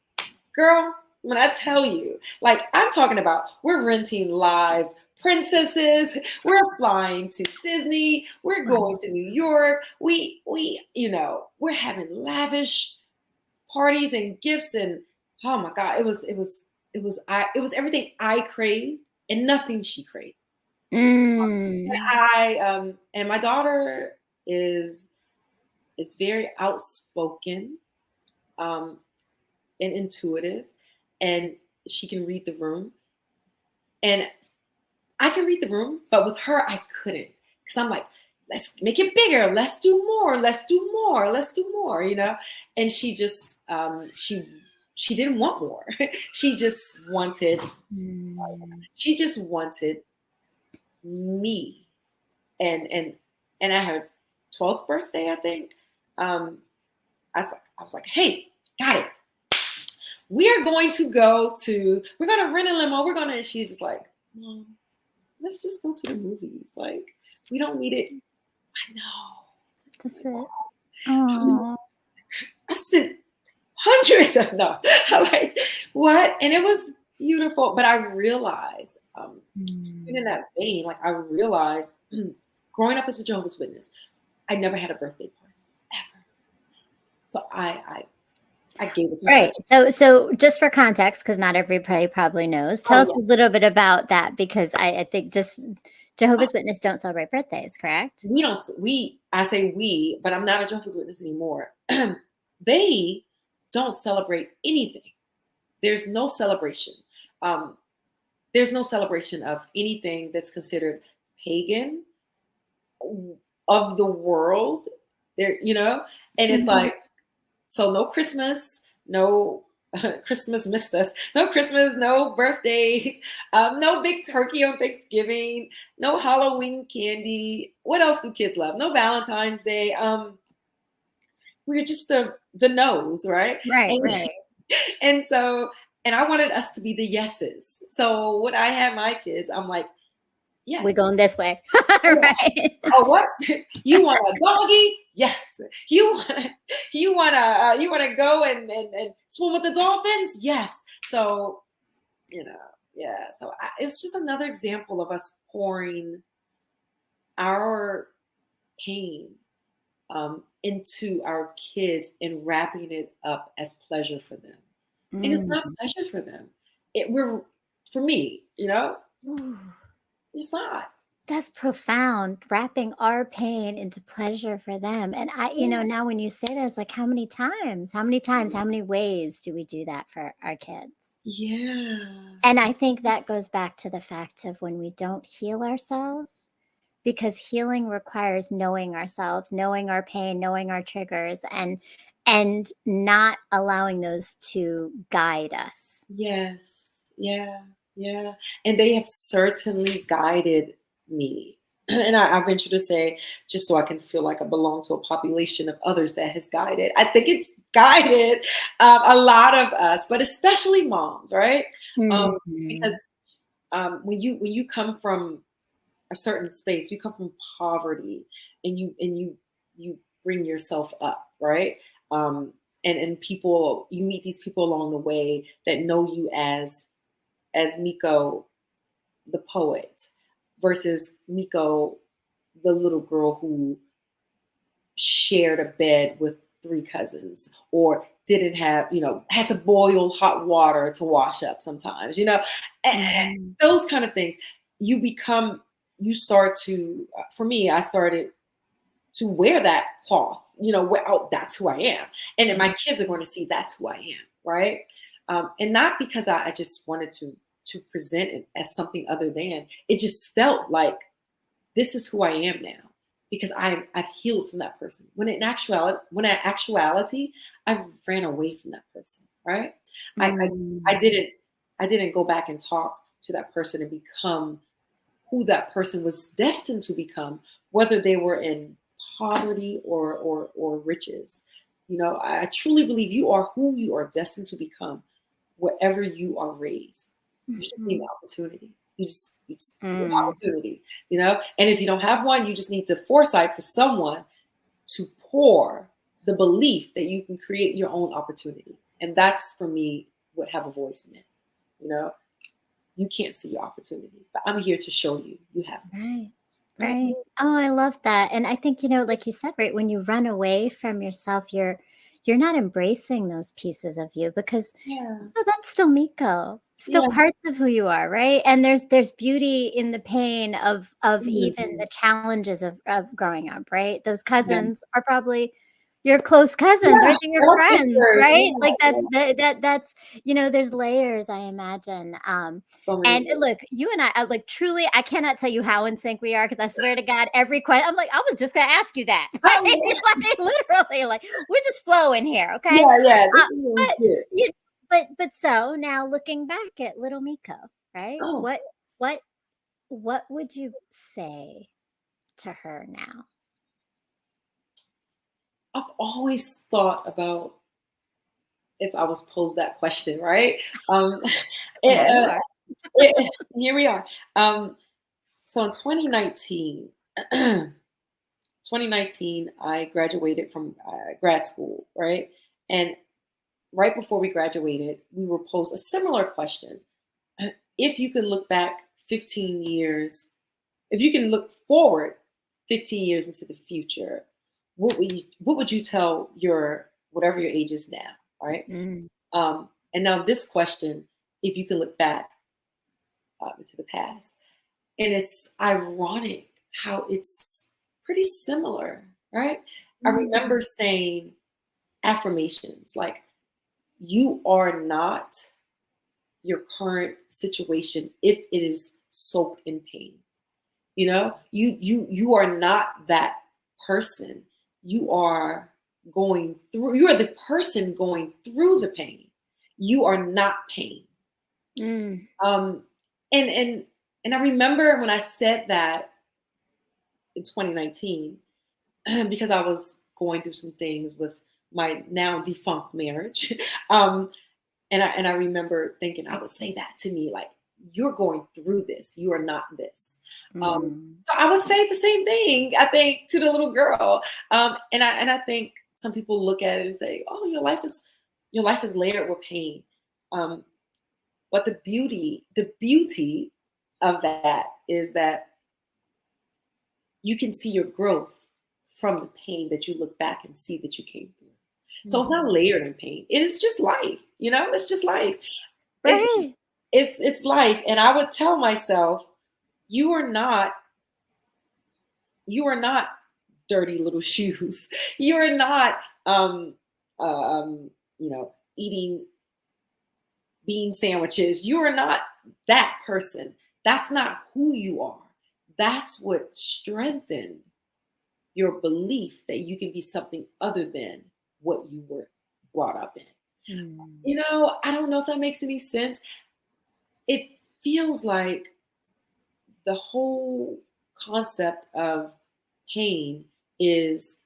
girl, when I tell you, like I'm talking about, we're renting live princesses, we're flying to Disney, we're going to New York, you know, we're having lavish parties and gifts, and oh my God, it was everything I craved and nothing she craved. And Mm. and my daughter is very outspoken, um, and intuitive, and she can read the room. And I can read the room, but with her, I couldn't, because I'm like, let's make it bigger, let's do more, let's do more, let's do more, you know. And she just she didn't want more. she just wanted she just wanted me. And at her 12th birthday, I think, I was like, hey, got it. We're going to we're going to rent a limo. And she's just like, Mom, let's just go to the movies. Like, we don't need it. I know. That's it. I Oh. spent hundreds of no. Like, what? And it was beautiful. But I realized, even in that vein, like I realized growing up as a Jehovah's Witness, I never had a birthday party ever. So I gave it to her. Right. So just for context, because not everybody probably knows, tell us a little bit about that, because I think just Jehovah's Witness don't celebrate birthdays, correct? I say we, but I'm not a Jehovah's Witness anymore. They don't celebrate anything. There's no celebration. There's no celebration of anything that's considered pagan, of the world. There, you know, and it's like, so no Christmas, no Christmas missed us. No Christmas, no birthdays, no big turkey on Thanksgiving, no Halloween candy. What else do kids love? No Valentine's Day. We're just the nose, right? Right, And, right. and so And I wanted us to be the yeses. So when I had my kids, I'm like, yes. We're going this way. Yeah. Right. Oh, what? You want a doggy? Yes. You want to go and swim with the dolphins? Yes. So, yeah. So it's just another example of us pouring our pain into our kids and wrapping it up as pleasure for them. And it's not Mm. pleasure for them. For me, Ooh, it's not. that's profound. Wrapping our pain into pleasure for them. And Yeah. now when you say that, it's like, how many times, how many ways do we do that for our kids? Yeah. And I think that goes back to the fact of when we don't heal ourselves, because healing requires knowing ourselves, knowing our pain, knowing our triggers, and not allowing those to guide us. Yes. Yeah. Yeah. And they have certainly guided me. And I venture to say, just so I can feel like I belong to a population of others that has guided. I think it's guided a lot of us, but especially moms, right? Mhm. Because when you come from a certain space, you come from poverty, and you bring yourself up, right? Um, and people, you meet these people along the way that know you as Miko the poet versus Miko the little girl who shared a bed with three cousins, or didn't have, had to boil hot water to wash up sometimes, Mhm. those kind of things. You start to, for me, I started to wear that cloth, oh, that's who I am. And then Mhm. my kids are going to see that's who I am, right? And not because I just wanted to present it as something other than, it just felt like this is who I am now, because I've healed from that person. When in actuality, I've ran away from that person, right? I I, I Mm. didn't I didn't go back and talk to that person and become who that person was destined to become, whether they were in poverty or riches. I truly believe you are who you are destined to become, wherever you are raised. You just need Mhm. an opportunity. You just need an Mm. opportunity. And if you don't have one, you just need the foresight for someone to pour the belief that you can create your own opportunity. And that's, for me, what Have a Voice meant. You know, you can't see your opportunity, but I'm here to show you you have Right. one. Right. Right. Oh, I love that. And I think, like you said, right, when you run away from yourself, you're not embracing those pieces of you, because Yeah. that's still Miko, still Yeah. parts of who you are, right? And there's beauty in the pain of even Mhm. the challenges of growing up, right? Those Yeah. cousins are probably your close cousins, Yeah. right? They're your Blood friends, sisters. right? Yeah. Like Yeah. that's there's layers, I imagine. So many And ways. look, you and I like, truly, I cannot tell you how in sync we are, because I swear to God, every question, I'm like, I was just gonna ask you that. Oh, yeah. Like, literally, like, we're just flowing here, okay? Yeah. Yeah. This Uh, is really but good. you but so now looking back at little Miko, right? Oh, What what would you say to her now? I've always thought about if I was posed that question, right? Um, Now you it, are. here we are. So in 2019, I graduated from grad school, right? And right before we graduated, we were posed a similar question. If you could look back 15 years, if you can look forward 15 years into the future, what would you tell your whatever your age is now, right? Mm, And now this question, if you can look back into the past, and it's ironic how it's pretty similar, right? I mm, remember saying affirmations like, you are not your current situation if it is soaked in pain. You are not that person. You are the person going through the pain. You are not pain. mm, Um, and I remember when I said that in 2019, because I was going through some things with my now defunct marriage. um, And I remember thinking, I would say that to me, like, you're going through this. You are not this. Mm. So I would say the same thing, I think, to the little girl. And I think some people look at it and say, oh, your life is layered with pain. Um, but the beauty of that is that you can see your growth from the pain that you look back and see that you came through. So it's not Mhm. layered in pain. It is just life, it's just life. It's Right. it's life. And I would tell myself, you are not you are not dirty little shoes. You are not eating bean sandwiches. You are not that person. That's not who you are. That's what strengthened your belief that you can be something other than what you were brought up in. Mm. I don't know if that makes any sense. It feels like the whole concept of pain is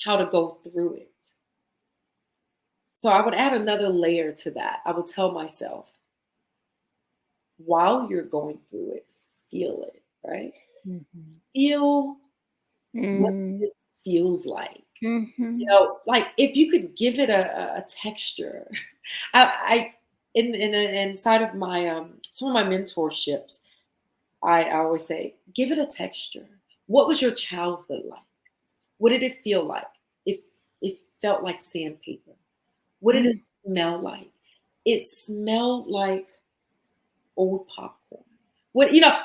how to go through it. So I would add another layer to that. I would tell myself, while you're going through it, feel it, right? Mhm. Feel what Mm. this feels like. Mhm. Like if you could give it a texture. I inside of my some of my mentorships, I always say, give it a texture. What was your childhood like? What did it feel like? If it felt like sandpaper. What did it Mm. smell like? It smelled like old popcorn.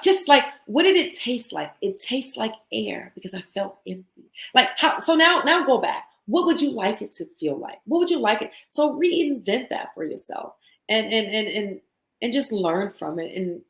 Just like, what did it taste like? It tastes like air because I felt empty. Like how? So now go back. What would you like it to feel like? What would you like it? So reinvent that for yourself, and just learn from it. And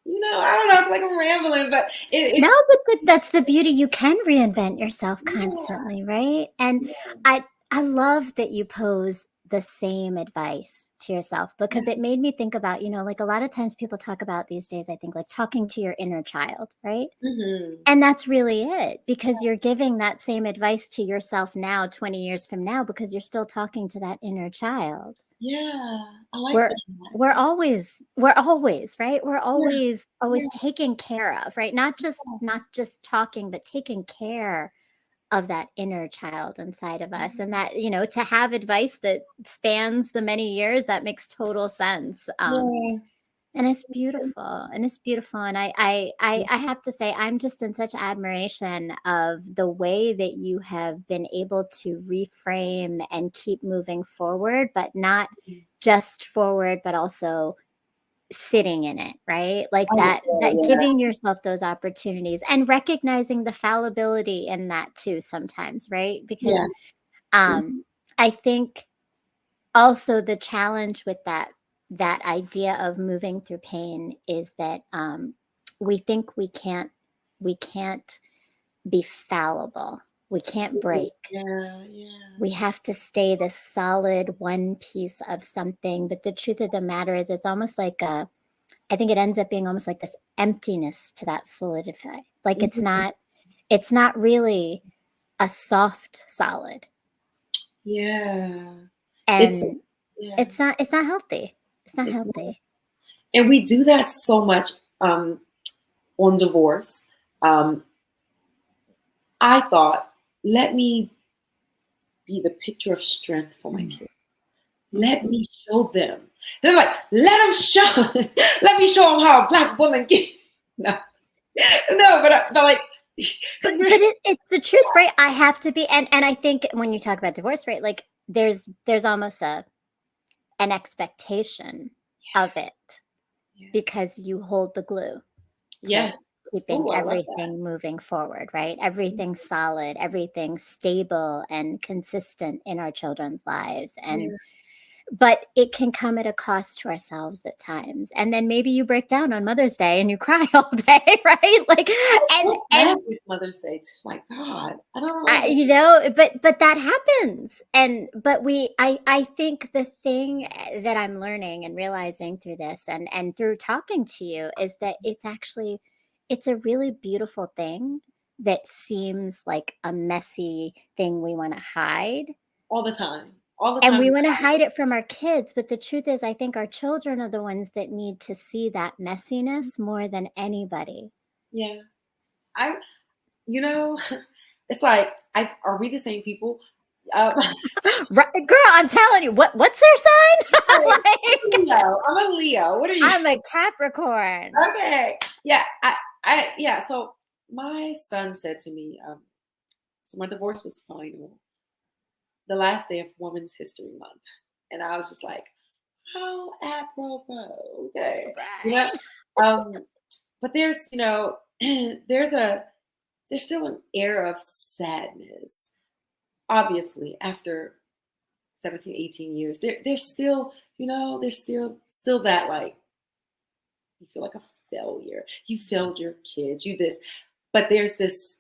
I don't know. I feel like I'm rambling, but No, it's but that's the beauty. You can reinvent yourself yeah, constantly, right? And yeah, I love that you pose the same advice to yourself yeah. because it made me think about, like a lot of times people talk about these days, I think like talking to your inner child, right? Hmm. And that's really it because you're giving that same advice to yourself now, 20 years from now, because you're still talking to that inner child. Yeah, I like We're that. we're always, right? We're Yeah, always yeah, taken care of, right? Not just talking, but taking care of that inner child inside of us. And that, to have advice that spans the many years, that makes total sense. yeah. And it's beautiful. And it's beautiful. And I have to say, I'm just in such admiration of the way that you have been able to reframe and keep moving forward, but not just forward, but also sitting in it, right? Like Oh, that yeah, giving yourself those opportunities and recognizing the fallibility in that too sometimes, right? yeah. Because I think also the challenge with that idea of moving through pain is that we think we can't be fallible. We can't break. Yeah, yeah. We have to stay this solid one piece of something. But the truth of the matter is it's almost like I think it ends up being almost like this emptiness to that solidify. Like Mhm. it's not really a soft solid. Yeah. It's And yeah, it's not healthy. It's not it's not. healthy. And we do that so much on divorce. Um, I thought, let me be the picture of strength for my Mm. kids. Let Mhm. me show them. They're like, let them show. Let me show them how a black woman can. No, no, but like, because we're But it's the truth, right? I have to be, and I think when you talk about divorce, right, like there's almost an expectation of it yeah. because you hold the glue to Yes. keeping Oh, I love that. everything moving forward, right? Everything solid, everything stable and consistent in our children's lives. And Yeah. but it can come at a cost to ourselves at times. And then maybe you break down on Mother's Day and you cry all day, right? Like I'm and so sad and this Mother's Day. My God, I don't know. but that happens. But I think the thing that I'm learning and realizing through this and through talking to you is that it's a really beautiful thing that seems like a messy thing we want to hide. All the time. all the And time. we want to hide it from our kids. But the truth is, I think our children are the ones that need to see that messiness more than anybody. Yeah. I, you know, it's like, are we the same people? Um, Right, girl, I'm telling you, what's their sign? Like, Leo. I'm a Leo. What are you? I'm a Capricorn. Okay. Yeah. Yeah. So my son said to me, so my divorce was final the last day of Women's History Month. And I was just like, how apropos. Okay. You know, Right. um, but there's, there's still an air of sadness. Obviously, after 17, 18 years, there's still, there's still that, like, you feel like a failure. You failed your kids, you this. But there's this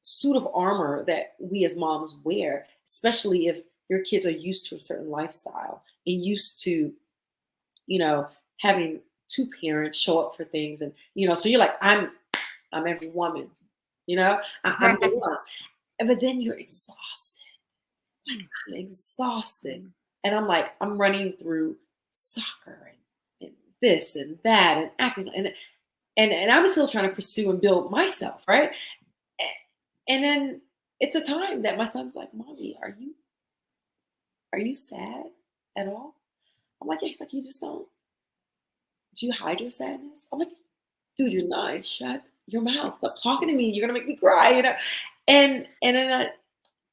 suit of armor that we as moms wear, especially if your kids are used to a certain lifestyle and used to, having two parents show up for things. And, so you're like, I'm every woman, I'm the Right. one. But then you're exhausted. Like, I'm exhausted. And I'm like, I'm running through soccer and this and that and acting and I'm still trying to pursue and build myself, right? And then it's a time that my son's like, Mommy, are you sad at all? I'm like, yeah. He's like, you just don't. Do you hide your sadness? I'm like, dude, you're 9. Shut your mouth. Stop talking to me. You're gonna make me cry, And then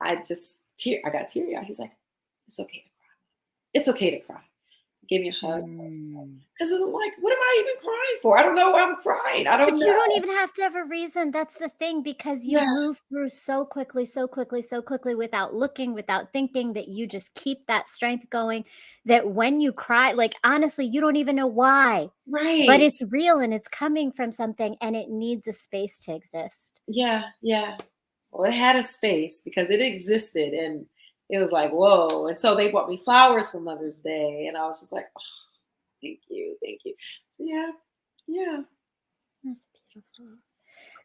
I got teary eyed. He's like, it's okay to cry. It's okay to cry. Give me a hug. Because I'm like, what am I even crying for? I don't know why I'm crying. I don't But know. you don't even have to have a reason. That's the thing, because you Yeah, move through so quickly, so quickly, so quickly without looking, without thinking, that you just keep that strength going. That when you cry, like, honestly, you don't even know why, but right. it's real and it's coming from something and it needs a space to exist. Yeah, yeah. Well, it had a space because it existed, and it was like, whoa. And so they bought me flowers for Mother's Day, and I was just like, oh, thank you, thank you. So yeah, yeah. That's beautiful.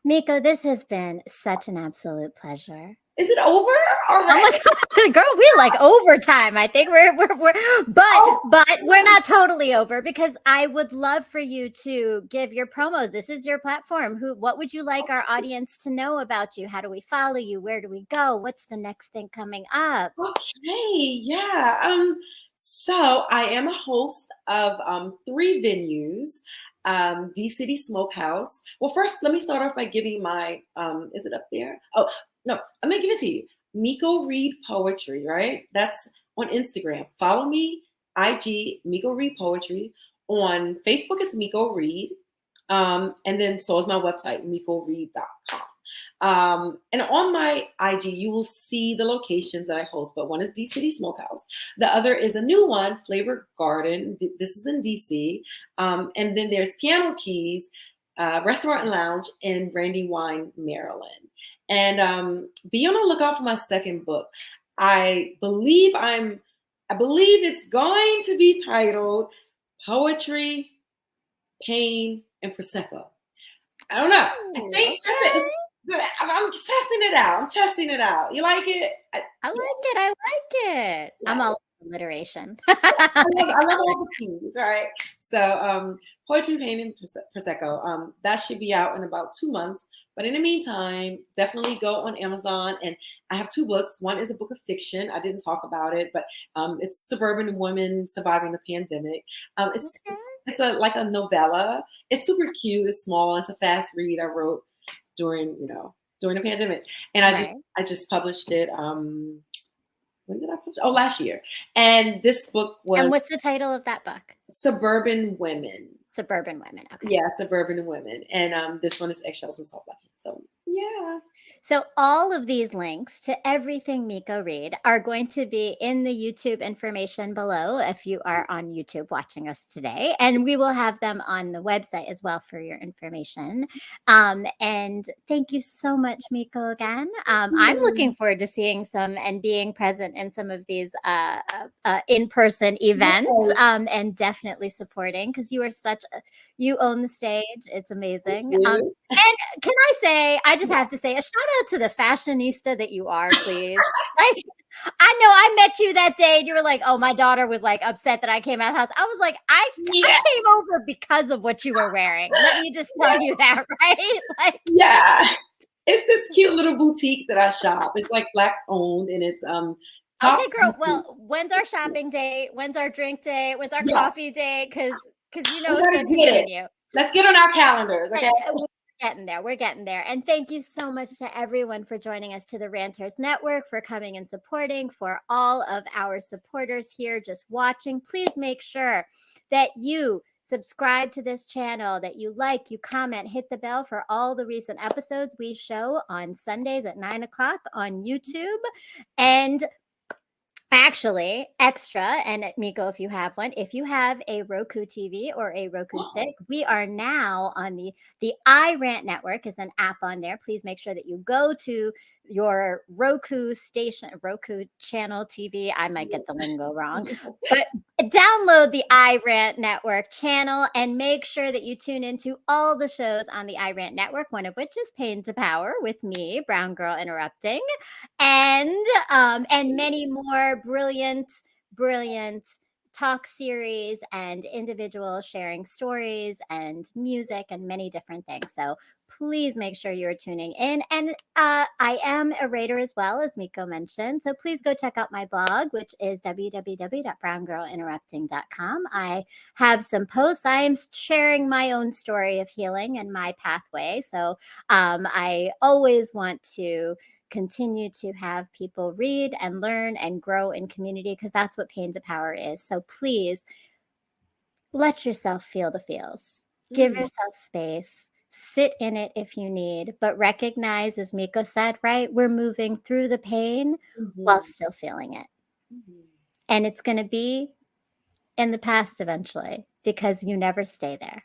Miko, this has been such an absolute pleasure. Is it over Oh my already? God, girl, we like overtime. I think but we're not totally over, because I would love for you to give your promos. This is your platform. What would you like our audience to know about you? How do we follow you? Where do we go? What's the next thing coming up? Okay, yeah. So I am a host of 3 venues. D City Smokehouse. Well, first, let me start off by giving my is it up there? Oh, no, I'm gonna give it to you. Miko Reed Poetry, right? That's on Instagram. Follow me, IG, Miko Reed Poetry. On Facebook, it's Miko Reed. And then so is my website, mikoreed.com. And on my IG, you will see the locations that I host, but one is D City Smokehouse. The other is a new one, Flavor Garden. This is in DC. And then there's Piano Keys, Restaurant and Lounge in Brandywine, Maryland. And be on the lookout for my second book. I believe it's going to be titled Poetry, Pain, and Prosecco. I don't know. I think that's it. It's good. I'm testing it out. I'm testing it out. You like it? I like it. I like it. Yeah. I'm all about alliteration. I love all the keys, right? So Poetry, Pain, and Prosecco. That should be out in about 2 months. But in the meantime, definitely go on Amazon. And I have 2 books. One is a book of fiction. I didn't talk about it, but it's Suburban Women Surviving the Pandemic. It's like a novella. It's super cute. It's small. It's a fast read I wrote during the pandemic. And I just published it. When did I publish? Oh, last year. And this book was And what's the title of that book? Suburban Women. Suburban Women. Okay. Yeah, Suburban Women. And this one is Eggshells and Salt Black. So yeah. So all of these links to everything Miko Reed are going to be in the YouTube information below if you are on YouTube watching us today. And we will have them on the website as well for your information. And thank you so much, Miko, again. I'm looking forward to seeing some and being present in some of these in-person events, and definitely supporting, because You own the stage. It's amazing. You. And can I say, I just have to say a shout out to the fashionista that you are, please. Like, I know I met you that day and you were like, oh, my daughter was like upset that I came out of the house. I was like, I came over because of what you were wearing. Let me just tell you that, right? Like, Yeah. It's this cute little boutique that I shop. It's like Black owned, and it's top okay, girl. boutique. Well, when's our shopping date? When's our drink date? When's our Yes, coffee date? Because you know we it's gotta good to get me it. and you. Let's get on our calendars, okay? We're getting there. We're getting there. And thank you so much to everyone for joining us, to the Ranters Network, for coming and supporting, for all of our supporters here just watching. Please make sure that you subscribe to this channel, that you like, you comment, hit the bell for all the recent episodes we show on Sundays at 9 o'clock on YouTube. And actually, extra, and Miko, if you have one, if you have a Roku TV or a Roku stick, we are now on the iRant Network is an app on there. Please make sure that you go to your Roku station, Roku channel TV. I might get the lingo wrong, but download the iRant Network channel and make sure that you tune into all the shows on the iRant Network, one of which is Pain to Power with me, Brown Girl Interrupting, and many more brilliant talk series and individuals sharing stories and music and many different things. So please make sure you're tuning in. And I am a rater as well, as Miko mentioned. So please go check out my blog, which is www.browngirlinterrupting.com. I have some posts. I am sharing my own story of healing and my pathway. So I always want to continue to have people read and learn and grow in community, because that's what Pain to Power is. So please let yourself feel the feels. Give yourself space. Sit in it if you need, but recognize, as Miko said, right, we're moving through the pain while still feeling it. And it's going to be in the past eventually, because you never stay there.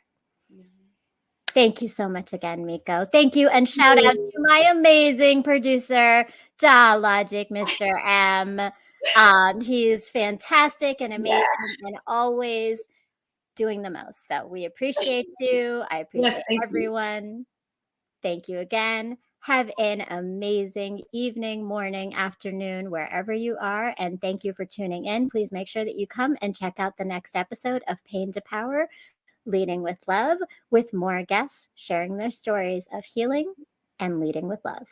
Thank you so much again, Miko. Thank you. And shout out to my amazing producer, Logic, Mr. M. He's fantastic and amazing and always doing the most. So we appreciate you. I appreciate everyone. Thank you again. Have an amazing evening, morning, afternoon, wherever you are. And thank you for tuning in. Please make sure that you come and check out the next episode of Pain to Power, Leading with Love, with more guests sharing their stories of healing and leading with love.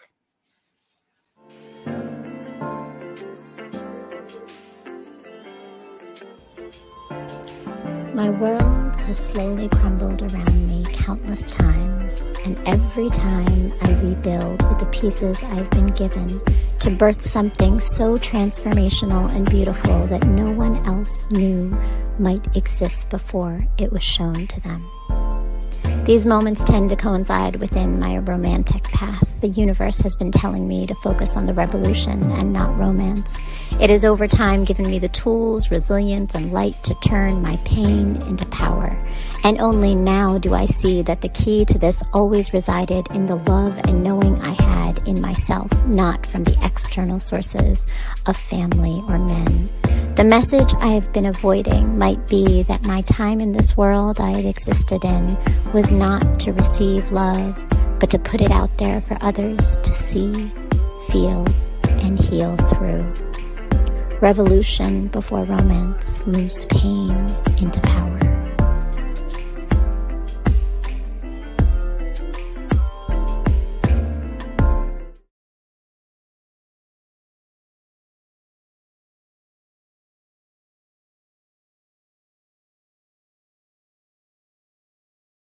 My world has slowly crumbled around me countless times, and every time I rebuild with the pieces I've been given to birth something so transformational and beautiful that no one else knew might exist before it was shown to them. These moments tend to coincide within my romantic path. The universe has been telling me to focus on the revolution and not romance. It has over time given me the tools, resilience, and light to turn my pain into power. And only now do I see that the key to this always resided in the love and knowing I had in myself, not from the external sources of family or men. The message I have been avoiding might be that my time in this world I had existed in was not to receive love, but to put it out there for others to see, feel, and heal through. Revolution before romance moves pain into power.